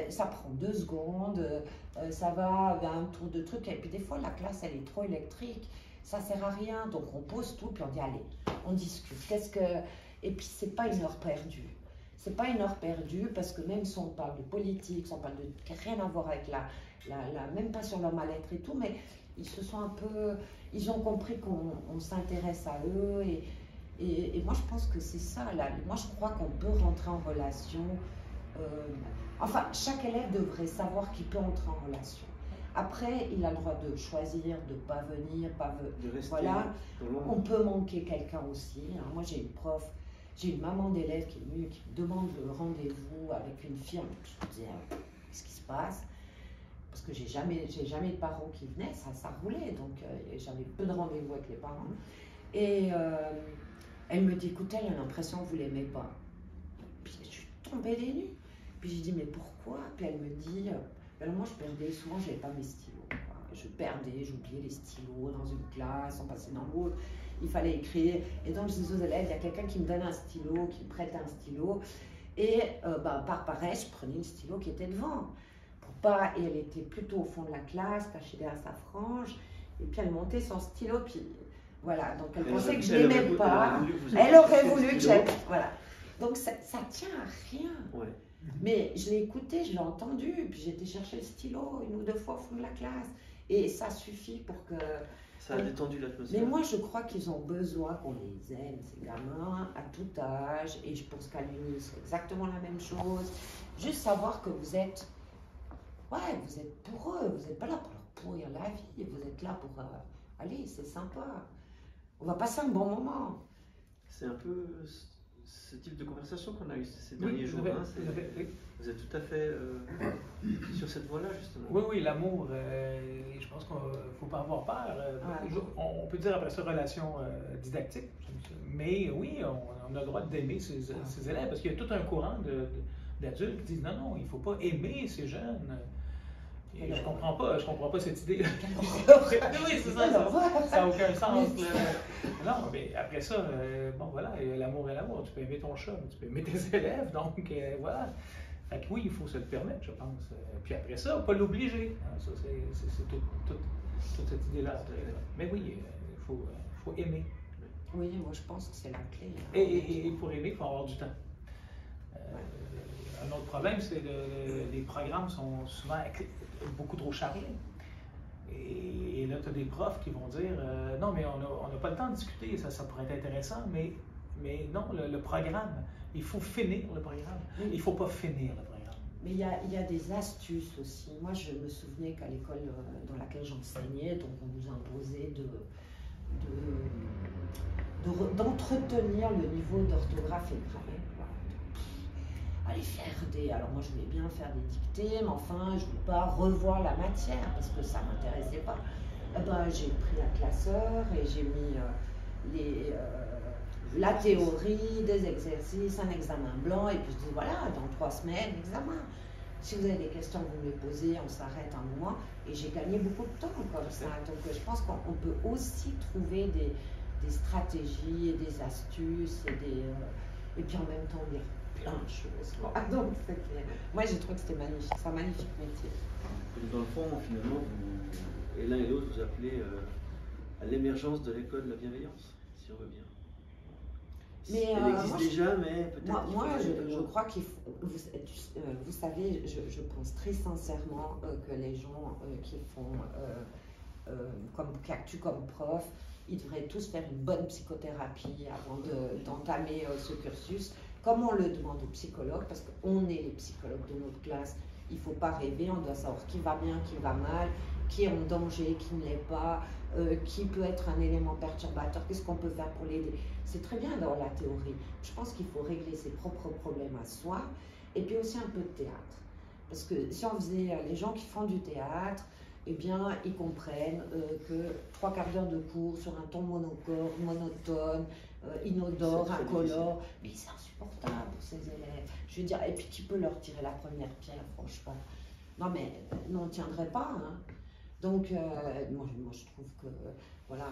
Ça prend 2 secondes, ça va un tour de truc, et puis des fois la classe elle est trop électrique, ça sert à rien, donc on pose tout, puis on dit allez, on discute, et puis c'est pas une heure perdue, c'est pas une heure perdue, parce que même si on parle de politique, si on parle de rien à voir avec même pas sur leur mal-être et tout, mais ils se sont ils ont compris qu'on s'intéresse à eux, et moi je pense que c'est ça, moi je crois qu'on peut rentrer en relation. Enfin, chaque élève devrait savoir qu'il peut entrer en relation. Après, il a le droit de choisir, de ne pas venir, de rester. Voilà. On peut manquer quelqu'un aussi. Hein. Moi, j'ai une prof, j'ai une maman d'élève qui est venue, qui me demande le rendez-vous avec une fille. Je me disais, qu'est-ce qui se passe? Parce que j'ai jamais de parents qui venaient, ça roulait, donc j'avais peu de rendez-vous avec les parents. Et elle me dit, écoutez, elle a l'impression que vous ne l'aimez pas. Puis je suis tombée des nues. Puis j'ai dit, mais pourquoi? Puis elle me dit, alors moi je perdais, souvent je n'avais pas mes stylos. Je perdais, j'oubliais les stylos dans une classe, on passait dans l'autre, il fallait écrire. Et donc je disais aux élèves, il y a quelqu'un qui me donne un stylo, qui me prête un stylo. Et par pareil, je prenais le stylo qui était devant. Et elle était plutôt au fond de la classe, cachée derrière sa frange. Et puis elle montait son stylo, puis voilà. Donc elle pensait que je ne l'aimais pas. Elle aurait voulu que j'aime. Voilà. Donc ça tient à rien. Ouais. Mais je l'ai écouté, je l'ai entendu, puis j'ai été chercher le stylo 1 ou 2 fois au fond de la classe. Et ça suffit pour que... Ça a détendu l'atmosphère. Mais moi, je crois qu'ils ont besoin qu'on les aime, ces gamins, à tout âge. Et je pense qu'à l'Uni, c'est exactement la même chose. Juste savoir que vous êtes... Ouais, vous êtes pour eux. Vous n'êtes pas là pour leur pourrir la vie. Vous êtes là pour... allez, c'est sympa. On va passer un bon moment. C'est un peu... ce type de conversation qu'on a eu ces derniers jours. Vous êtes tout à fait sur cette voie-là, justement. Oui, l'amour, je pense qu'il ne faut pas avoir peur. On peut dire après ça relation didactique, mais oui, on a le droit d'aimer ses élèves, parce qu'il y a tout un courant d'adultes qui disent non, il ne faut pas aimer ces jeunes. Et je comprends pas cette idée. Oui, c'est ça, ça n'a aucun sens. Non, mais après ça, bon voilà, l'amour est l'amour. Tu peux aimer ton chat, mais tu peux aimer tes élèves, donc voilà. Fait que oui, il faut se le permettre, je pense. Puis après ça, pas l'obliger. Hein, ça, c'est toute cette idée-là. Mais oui, il faut aimer. Oui, moi je pense que c'est la clé. Hein. Et pour aimer, il faut avoir du temps. Un autre problème, c'est que les programmes sont souvent beaucoup trop chargés. Et là, tu as des profs qui vont dire non, mais on n'a pas le temps de discuter, ça pourrait être intéressant, mais non, le programme, il faut finir le programme. Il ne faut pas finir le programme. Mais il y a des astuces aussi. Moi, je me souvenais qu'à l'école dans laquelle j'enseignais, donc on nous imposait d'entretenir le niveau d'orthographe et de grammaire. Aller faire alors moi je voulais bien faire des dictées, mais enfin je ne voulais pas revoir la matière parce que ça ne m'intéressait pas. J'ai pris un classeur et j'ai mis la théorie, des exercices, un examen blanc, et puis je dis voilà, dans 3 semaines, examen. Si vous avez des questions, vous me les posez, on s'arrête un moment. Et j'ai gagné beaucoup de temps comme ça. Donc je pense qu'on peut aussi trouver des stratégies et des astuces et puis en même temps lire plein de choses. Donc moi j'ai trouvé que c'était magnifique, c'est un magnifique métier. Dans le fond, finalement, et l'un et l'autre, vous appelez à l'émergence de l'école de la bienveillance, si on veut bien. Mais, elle existe déjà, mais peut-être. Moi, je crois qu'il faut. Vous savez, je pense très sincèrement que les gens qui font qui actuent comme prof, ils devraient tous faire une bonne psychothérapie avant d'entamer ce cursus, comme on le demande aux psychologues, parce qu'on est les psychologues de notre classe. Il ne faut pas rêver, on doit savoir qui va bien, qui va mal, qui est en danger, qui ne l'est pas, qui peut être un élément perturbateur, qu'est-ce qu'on peut faire pour l'aider. C'est très bien dans la théorie. Je pense qu'il faut régler ses propres problèmes à soi, et puis aussi un peu de théâtre. Parce que si on faisait, les gens qui font du théâtre, eh bien, ils comprennent que 3/4 d'heure de cours sur un ton monotone, inodore, incolore, mais c'est insupportable pour ces élèves. Je veux dire, et puis tu peux leur tirer la première pierre, franchement. Non, mais on ne tiendrait pas. Hein. Donc, moi, je trouve que, voilà,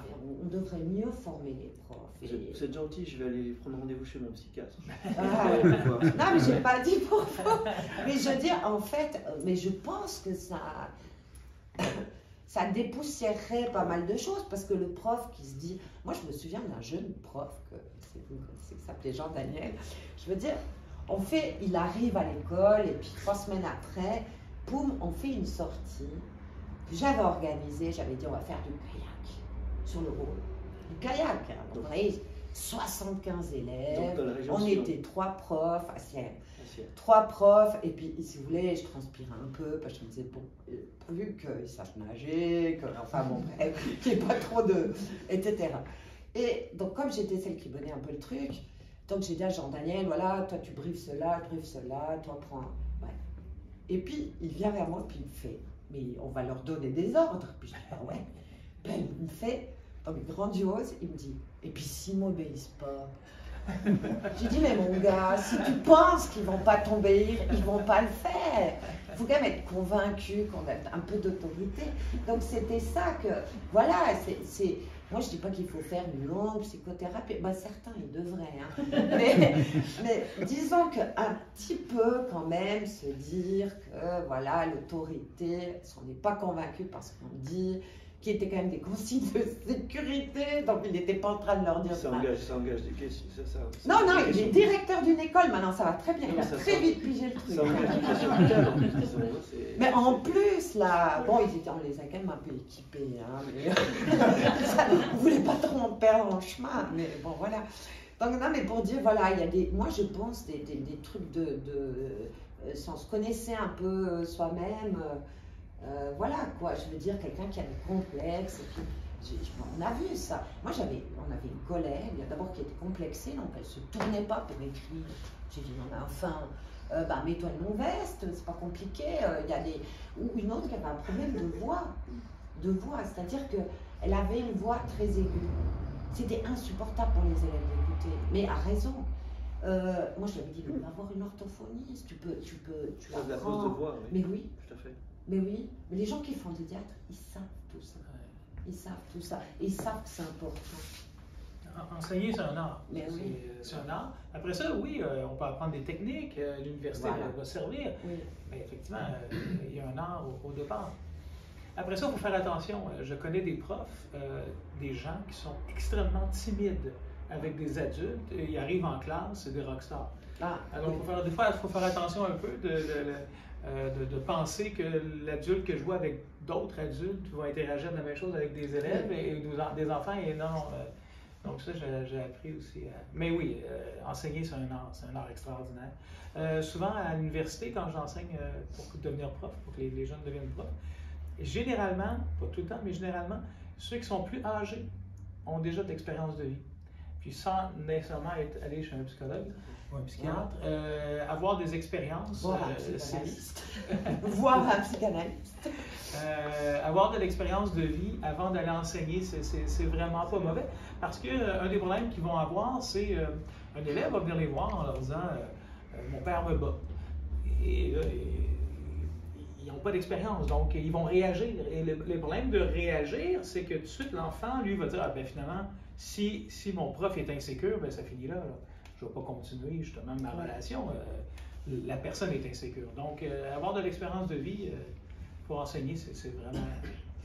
on devrait mieux former les profs. Vous êtes gentil, je vais aller prendre rendez-vous chez mon psychiatre. Non, mais je n'ai pas dit pour vous. Mais je veux dire, en fait, mais je pense que ça dépoussiérerait pas mal de choses, parce que le prof qui se dit, moi je me souviens d'un jeune prof qui s'appelait Jean-Daniel, je veux dire, il arrive à l'école et puis 3 semaines après, poum, on fait une sortie que j'avais organisée, j'avais dit on va faire du kayak sur le Rhône, du kayak, hein. Donc, vous voyez, 75 élèves, on était 3 profs, assieds. 3 profs, et puis si vous voulez, je transpirais un peu parce que je me disais, bon, vu qu'ils savent nager, enfin bon, bref, qu'il n'y ait pas trop etc. Et donc, comme j'étais celle qui menait un peu le truc, donc j'ai dit à Jean-Daniel, voilà, toi tu briefes cela, toi prends. Ouais. Et puis il vient vers moi, puis il me fait, mais on va leur donner des ordres. Puis je dis, ah ouais. Ben, il me fait, oh, mais grandiose, il me dit, et puis s'ils ne m'obéissent pas. J'ai dit, mais mon gars, si tu penses qu'ils ne vont pas t'obéir, ils ne vont pas le faire. Il faut quand même être convaincu qu'on a un peu d'autorité. Donc c'était ça que, voilà, moi je ne dis pas qu'il faut faire une longue psychothérapie, ben, certains ils devraient, hein. mais disons qu'un petit peu quand même se dire que voilà, l'autorité, si on n'est pas convaincu par ce qu'on dit, qui étaient quand même des consignes de sécurité, donc il n'était pas en train de leur dire ça. Engage des questions, c'est ça. Non, il est directeur d'une école, maintenant ça va très bien, il a très vite pigé le truc. Mais en plus, là, bon, on les a quand même un peu équipés, hein, mais on ne voulait pas trop en perdre en chemin, mais bon, voilà. Donc, non, mais pour dire, voilà, il y a moi je pense des trucs si on se connaissait un peu soi-même, voilà quoi, je veux dire, quelqu'un qui a des complexes, et puis, on a vu ça. Moi, on avait une collègue, d'abord qui était complexée, donc elle ne se tournait pas pour écrire. J'ai dit, non, mais enfin, mets-toi une longue veste, c'est pas compliqué. Ou une autre qui avait un problème de voix, c'est-à-dire qu'elle avait une voix très aiguë. C'était insupportable pour les élèves d'écouter, mais à raison. Moi, je lui avais dit, mais va voir une orthophoniste, tu apprends. La pose de voix, oui. Mais oui. Tout à fait. Mais oui, mais les gens qui font du théâtre, ils savent tout ça. Ils savent tout ça. Et ils savent que c'est important. Enseigner, c'est un art. Mais oui. C'est un art. Après ça, oui, on peut apprendre des techniques, l'université va servir. Oui. Mais effectivement, il y a un art au départ. Après ça, il faut faire attention. Je connais des profs, des gens qui sont extrêmement timides avec des adultes. Ils arrivent en classe, c'est des rockstars. Alors, des fois, il faut faire attention un peu de penser que l'adulte que je vois avec d'autres adultes va interagir de la même chose avec des élèves et des enfants, et non. Donc ça, j'ai appris aussi. Mais oui, enseigner, c'est un art extraordinaire. Souvent, à l'université, quand j'enseigne pour devenir prof, pour que les jeunes deviennent profs, généralement, pas tout le temps, mais généralement, ceux qui sont plus âgés ont déjà de l'expérience de vie. Puis sans nécessairement aller chez un psychologue ou un psychiatre, avoir des expériences. Voir un psychanalyste. Voir un psychanalyste. Avoir de l'expérience de vie avant d'aller enseigner, c'est vraiment pas mauvais. Parce qu'un des problèmes qu'ils vont avoir, c'est un élève va venir les voir en leur disant mon père me bat. Et pas d'expérience, donc ils vont réagir. Et le problème de réagir, c'est que tout de suite, l'enfant, lui, va dire, ah ben finalement, si mon prof est insécure, ben ça finit là. Je ne vais pas continuer justement ma relation. La personne est insécure. Donc, avoir de l'expérience de vie pour enseigner, c'est vraiment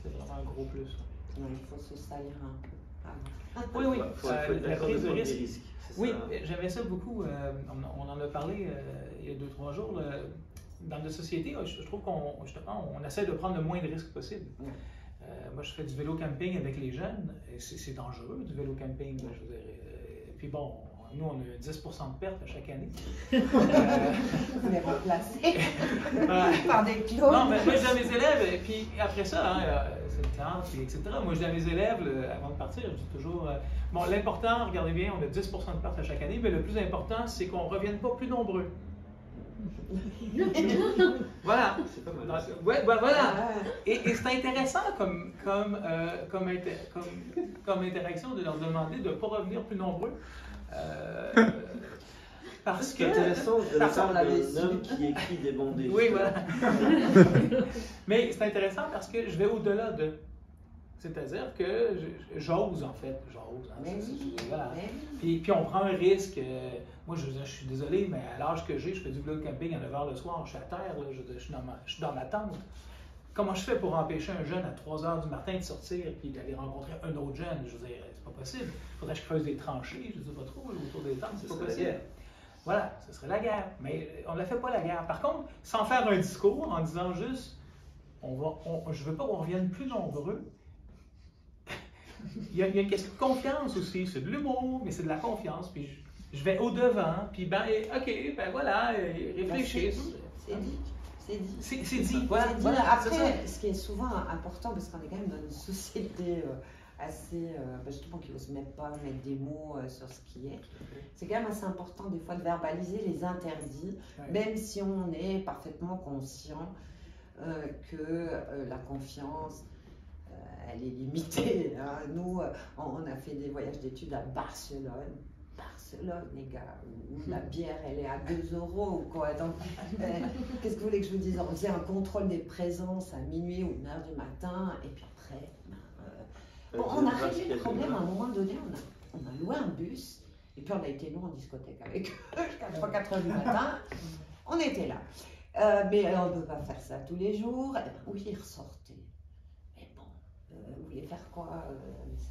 un gros plus. Il faut se salir un peu. Oui, oui. La prise de risque. Oui, ça. j'aimais ça beaucoup. On en a parlé il y a 2-3 jours. Dans notre société, je trouve qu'on essaie de prendre le moins de risques possible. Moi, je fais du vélo camping avec les jeunes. C'est dangereux, du vélo camping. Je veux dire. Puis bon, nous, on a 10 de pertes à chaque année. Vous les remplacez par des clones. Non, mais moi, je dis à mes élèves, et puis après ça, c'est le temps, puis etc. Moi, je dis à mes élèves, avant de partir, je dis toujours, bon, l'important, regardez bien, on a 10 de pertes à chaque année, mais le plus important, c'est qu'on ne revienne pas plus nombreux. Voilà. C'est pas mal. Ouais, voilà. Et c'est intéressant comme interaction de leur demander de ne pas revenir plus nombreux. Parce que c'est intéressant de la part l'avait d'un homme qui écrit des bandés. oui, voilà. Mais c'est intéressant parce que je vais au-delà de. C'est-à-dire que j'ose, en fait. J'ose. Hein, voilà. Puis on prend un risque. Moi, je suis désolé, mais à l'âge que j'ai, je fais du vélo camping à 9 h le soir, je suis à terre, là, je suis dans ma tente. Comment je fais pour empêcher un jeune à 3 h du matin de sortir et d'aller rencontrer un autre jeune? Je veux dire, c'est pas possible. Il faudrait que je creuse des tranchées, je ne sais pas trop, autour des tentes, c'est pas possible. Voilà, ce serait la guerre. Mais on ne la fait pas, la guerre. Par contre, sans faire un discours, en disant juste, je ne veux pas qu'on revienne plus nombreux. Il y a une question de confiance aussi. C'est de l'humour, mais c'est de la confiance. Puis je vais au-devant, puis OK, ben voilà, réfléchissent. C'est dit. C'est dit. Voilà. Après, ce qui est souvent important, parce qu'on est quand même dans une société assez, justement, qui n'ose même pas mettre des mots sur ce qui est, c'est quand même assez important des fois de verbaliser les interdits, même si on est parfaitement conscient que la confiance, elle est limitée. Hein. Nous, on a fait des voyages d'études à Barcelone, les gars, où la bière, elle est à 2 € ou quoi. Donc, qu'est-ce que vous voulez que je vous dise? On faisait un contrôle des présences à minuit ou 1 h du matin, et puis après, on a réglé le problème à un moment donné. On a loué un bus, et puis on a été nous en discothèque avec eux jusqu'à 3-4 h du matin. On était là. Mais on ne peut pas faire ça tous les jours. Et ben, oui, ils ressortaient. Vous voulez faire quoi?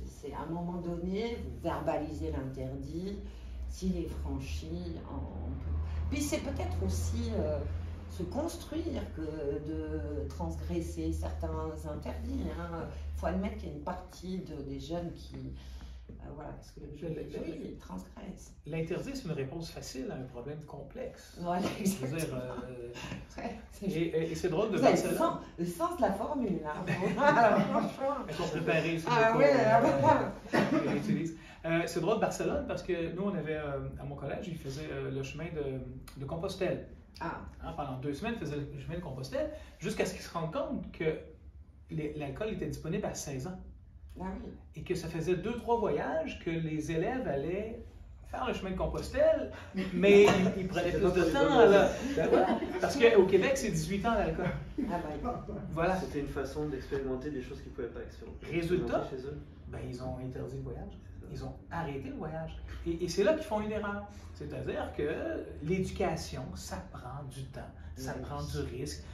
C'est à un moment donné, vous verbalisez l'interdit, s'il est franchi, on peut. Puis c'est peut-être aussi se construire que de transgresser certains interdits. Il faut admettre qu'il y a une partie des jeunes qui, voilà, parce que ils transgressent. L'interdit, c'est une réponse facile à un problème complexe. Voilà, exactement. Et c'est drôle de voir ça. Le sens de la formule, là. Elles sont préparées. C'est drôle de Barcelone parce que nous, on avait, à mon collège, ils faisaient le chemin de Compostelle. Pendant 2 semaines, ils faisaient le chemin de Compostelle jusqu'à ce qu'ils se rendent compte que l'alcool était disponible à 16 ans. Et que ça faisait 2-3 voyages que les élèves allaient faire le chemin de Compostelle, mais ils prenaient plus de temps. Là. Parce qu'au Québec, c'est 18 ans l'alcool. Voilà. C'était une façon d'expérimenter des choses qu'ils ne pouvaient pas expérimenter. Résultat, ils ont interdit le voyage. Ils ont arrêté le voyage. Et c'est là qu'ils font une erreur. C'est-à-dire que l'éducation, ça prend du temps, ça prend du risque.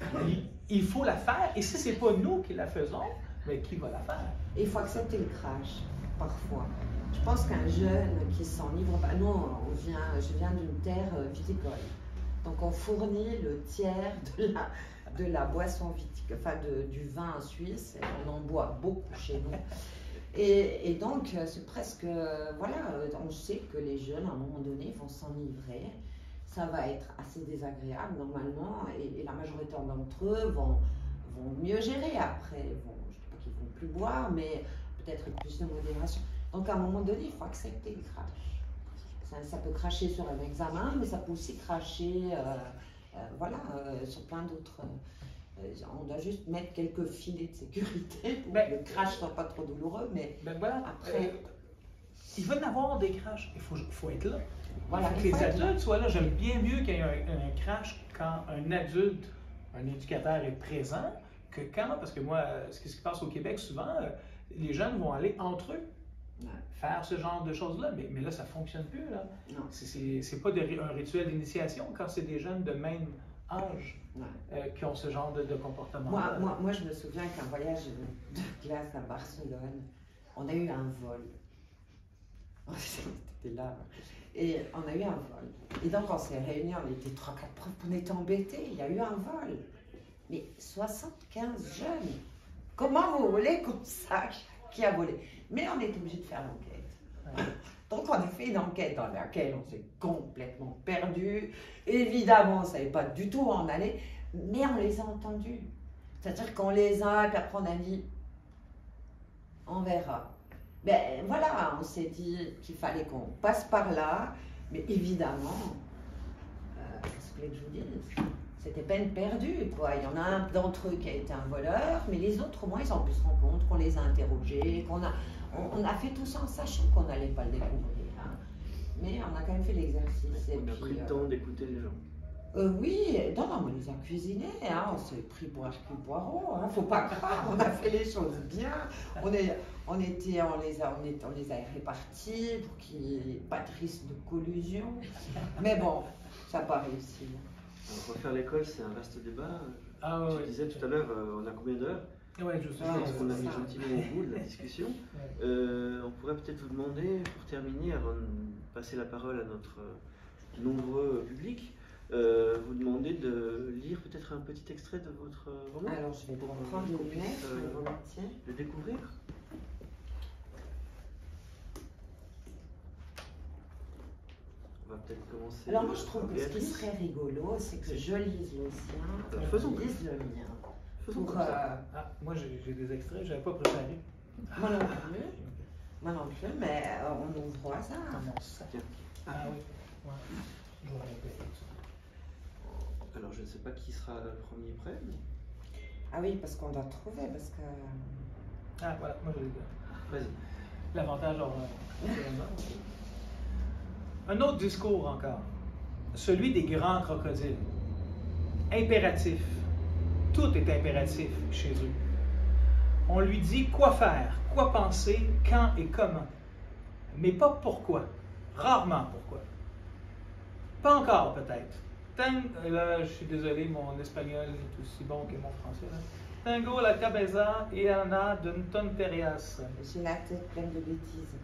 Il faut la faire, et si ce n'est pas nous qui la faisons, mais qui va la faire? Et il faut accepter le crash, parfois. Je pense qu'un jeune qui s'enivre, nous, je viens d'une terre viticole. Donc on fournit le tiers de la boisson viticole, enfin du vin suisse, et on en boit beaucoup chez nous. Et donc c'est presque, voilà, on sait que les jeunes, à un moment donné, vont s'enivrer. Ça va être assez désagréable normalement, et la majorité d'entre eux vont mieux gérer après. Qu'ils ne vont plus boire, mais peut-être plus de modération. Donc à un moment donné, il faut accepter le crash. Ça peut cracher sur un examen, mais ça peut aussi cracher sur plein d'autres. On doit juste mettre quelques filets de sécurité pour que le crash soit pas trop douloureux, mais après. Il va y en avoir des crashs, il faut être là. Voilà, que les adultes soient là. J'aime bien mieux qu'il y ait un crash quand un adulte un éducateur est présent que quand, parce que moi, ce qui se passe au Québec souvent, les jeunes vont aller entre eux faire ce genre de choses-là, mais là, ça ne fonctionne plus. C'est pas un rituel d'initiation quand c'est des jeunes de même âge qui ont ce genre de comportement. Moi, je me souviens qu'un voyage de classe à Barcelone, on a eu un vol. C'était là. Et on a eu un vol. Et donc, on s'est réunis, on était 3-4 profs, on était embêtés, il y a eu un vol. Mais 75 jeunes, comment vous voulez qu'on sache qui a volé? Mais on est obligé de faire l'enquête. Donc, on a fait une enquête dans laquelle on s'est complètement perdu. Évidemment, on ne savait pas du tout où on allait, mais on les a entendus. C'est-à-dire qu'on les a, puis après on a dit, on verra. Ben voilà, on s'est dit qu'il fallait qu'on passe par là, mais évidemment, qu'est-ce que je vous dise, c'était peine perdue, quoi. Il y en a un d'entre eux qui a été un voleur, mais les autres, au moins, ils ont pu se rendre compte qu'on les a interrogés, on a fait tout ça en sachant qu'on n'allait pas le découvrir. Hein. Mais on a quand même fait l'exercice. On a pris le temps d'écouter les gens. Oui, non, on les a cuisinés, hein, on s'est pris pour acheter poireaux, hein, faut pas croire, on a fait les choses bien, on les a répartis pour qu'il n'y ait pas de risque de collusion, mais bon, ça n'a pas réussi. Alors, refaire l'école, c'est un vaste débat. Tu disais tout à l'heure, on a combien d'heures? Oui, je sais. Je pense qu'on a mis gentiment au bout de la discussion. On pourrait peut-être vous demander, pour terminer, avant de passer la parole à notre nombreux public, vous demander de lire peut-être un petit extrait de votre roman. Alors je vais prendre une lettre, volontiers. Le découvrir. On va peut-être commencer. Alors moi je trouve que ce qui serait rigolo, c'est que je lise le sien et faisons je lise le mien. Faisons Pour, comme ça. Moi j'ai des extraits, je n'avais pas préparé. Moi non plus. Moi non plus, mais on ouvre au hasard. Comment ça? Ah oui. Ouais. Je vais répéter ça. Alors je ne sais pas qui sera le premier prêt. Mais... Ah oui, parce qu'on doit trouver, parce que... Ah voilà, moi je l'ai dit. Vas-y. L'avantage Un autre discours encore. Celui des grands crocodiles. Impératif. Tout est impératif chez eux. On lui dit quoi faire, quoi penser, quand et comment. Mais pas pourquoi. Rarement pourquoi. Pas encore peut-être. Là, je suis désolé, mon espagnol est aussi bon que mon français. Là. Tengo la cabeza y ana d'une tonterias. J'ai la tête pleine de bêtises.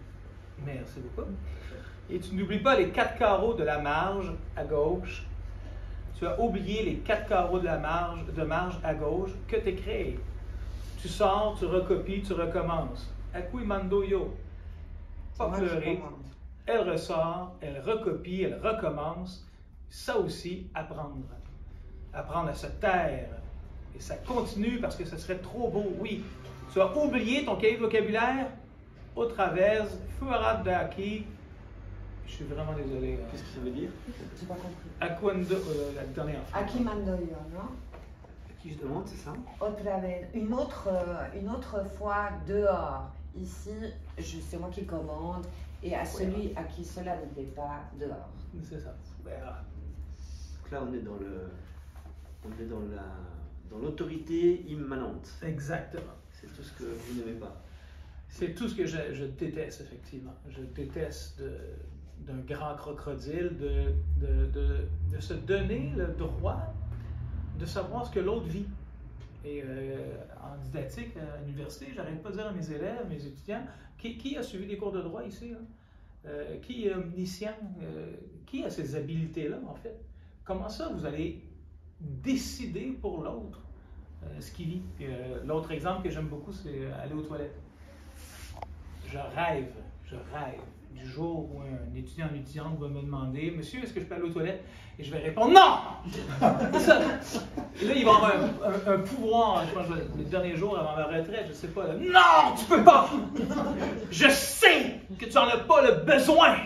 Merci beaucoup. Et tu n'oublies pas les 4 carreaux de la marge à gauche. Tu as oublié les 4 carreaux de marge à gauche que tu créé. Tu sors, tu recopies, tu recommences. À cui mando yo. Pas pleurer. Elle ressort, elle recopie, elle recommence. Ça aussi, apprendre. Apprendre à se taire. Et ça continue parce que ce serait trop beau. Oui, tu as oublié ton cahier de vocabulaire au travers, fuera daqui. Je suis vraiment désolé. Qu'est-ce que ça veut dire? J'ai pas compris. Acuando, la dernière fois. Aquí mando yo, non? Qui je demande, c'est ça? Au travers. Une autre fois dehors. Ici, c'est moi qui commande. Et à celui à qui cela ne plaît pas, dehors. C'est ça. Donc là, on est dans l'autorité immanente. Exactement. C'est tout ce que vous n'aimez pas. C'est tout ce que je déteste, effectivement. Je déteste d'un grand crocodile de se donner le droit de savoir ce que l'autre vit. Et en didactique, à l'université, j'arrête pas de dire à mes élèves, mes étudiants, qui a suivi des cours de droit ici? Qui est omniscient? Qui a ces habiletés-là, en fait? Comment ça, vous allez décider pour l'autre ce qu'il vit? L'autre exemple que j'aime beaucoup, c'est aller aux toilettes. Je rêve du jour où un étudiant ou une étudiante va me demander « Monsieur, est-ce que je peux aller aux toilettes? » Et je vais répondre « Non! » Et là, il va avoir un pouvoir, je pense, les derniers jours avant ma retraite, je ne sais pas. Là, « Non, tu peux pas! Je sais que tu n'en as pas le besoin!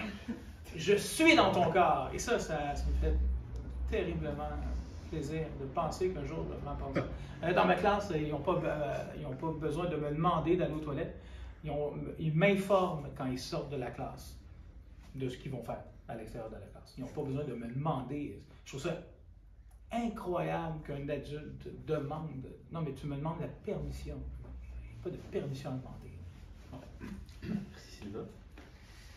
Je suis dans ton corps! » Et ça me fait terriblement plaisir de penser qu'un jour, je vais m'entendre ça. Dans ma classe, ils n'ont pas besoin de me demander d'aller aux toilettes. Ils m'informent quand ils sortent de la classe de ce qu'ils vont faire à l'extérieur de la classe. Ils n'ont pas besoin de me demander. Je trouve ça incroyable qu'un adulte demande. Non, mais tu me demandes la permission. Il n'y a pas de permission à demander. Ouais. Merci Sylvain.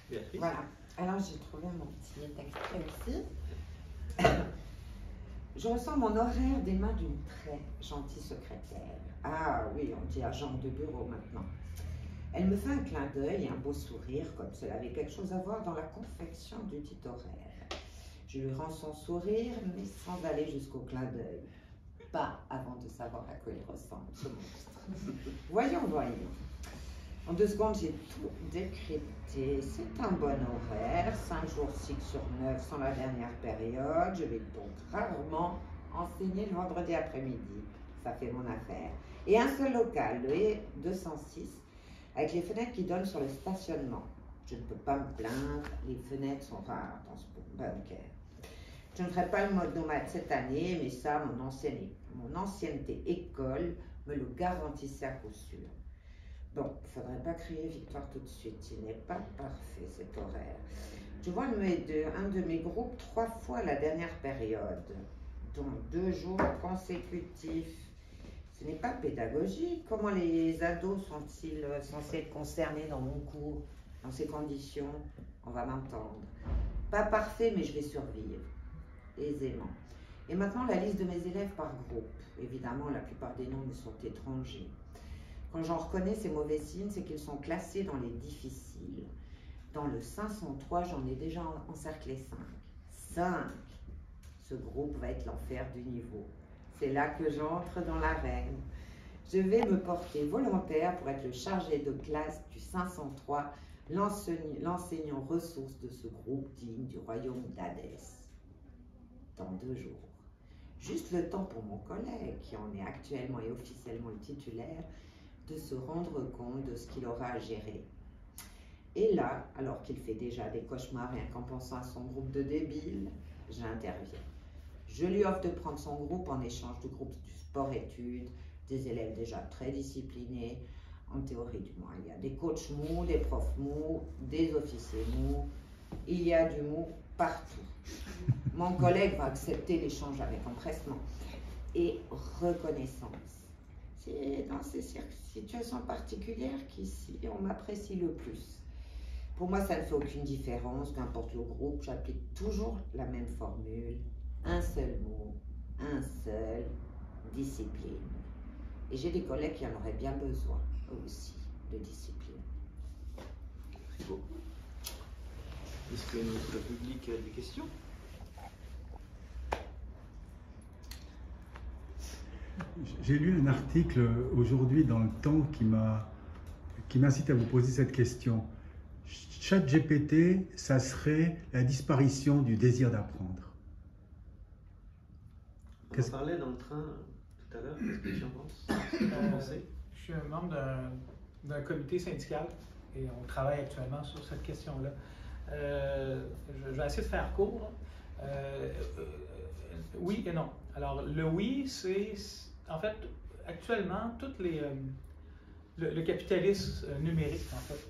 Béatrice. Voilà. Alors j'ai trouvé mon petit extrait aussi. Je ressens mon horaire des mains d'une très gentille secrétaire. Ah oui, on dit agent de bureau maintenant. Elle me fait un clin d'œil et un beau sourire, comme si elle avait quelque chose à voir dans la confection du dit horaire. Je lui rends son sourire, mais sans aller jusqu'au clin d'œil. Pas avant de savoir à quoi il ressemble, ce monstre. Voyons. En 2 secondes, j'ai tout décrypté. C'est un bon horaire, 5 jours 6 sur 9 sans la dernière période. Je vais donc rarement enseigner le vendredi après-midi. Ça fait mon affaire. Et un seul local, le 206, avec les fenêtres qui donnent sur le stationnement. Je ne peux pas me plaindre, les fenêtres sont rares dans ce bunker. Je ne ferai pas le mode nomade cette année, mais ça, mon ancienneté école me le garantissait à coup sûr. Bon, il ne faudrait pas crier victoire tout de suite, il n'est pas parfait cet horaire. Je vois un de mes groupes 3 fois la dernière période, dont 2 jours consécutifs. Ce n'est pas pédagogique. Comment les ados sont-ils censés être concernés dans mon cours, dans ces conditions? On va m'entendre. Pas parfait, mais je vais survivre aisément. Et maintenant, la liste de mes élèves par groupe. Évidemment, la plupart des noms me sont étrangers. Quand j'en reconnais ces mauvais signes, c'est qu'ils sont classés dans les difficiles. Dans le 503, j'en ai déjà encerclé 5. 5! Ce groupe va être l'enfer du niveau. C'est là que j'entre dans l'arène. Je vais me porter volontaire pour être le chargé de classe du 503, l'enseignant ressource de ce groupe digne du royaume d'Hadès. Dans 2 jours. Juste le temps pour mon collègue, qui en est actuellement et officiellement le titulaire, de se rendre compte de ce qu'il aura à gérer. Et là, alors qu'il fait déjà des cauchemars rien qu'en pensant à son groupe de débiles, j'interviens. Je lui offre de prendre son groupe en échange du groupe du sport-études, des élèves déjà très disciplinés, en théorie du moins. Il y a des coachs mous, des profs mous, des officiers mous, il y a du mou partout. Mon collègue va accepter l'échange avec empressement et reconnaissance. C'est dans ces situations particulières qu'ici on m'apprécie le plus. Pour moi, ça ne fait aucune différence, qu'importe le groupe, j'applique toujours la même formule. Un seul mot, un seul, discipline. Et j'ai des collègues qui en auraient bien besoin, eux aussi, de discipline. Merci beaucoup. Est-ce que notre public a des questions? J'ai lu un article aujourd'hui dans le Temps qui m'incite à vous poser cette question. ChatGPT, ça serait la disparition du désir d'apprendre. On en parlait dans le train tout à l'heure, qu'est-ce que tu en penses? Je suis un membre d'un comité syndical et on travaille actuellement sur cette question-là. Je vais essayer de faire court. Oui et non. Alors, le oui, c'est en fait actuellement toutes le capitalisme numérique, en fait.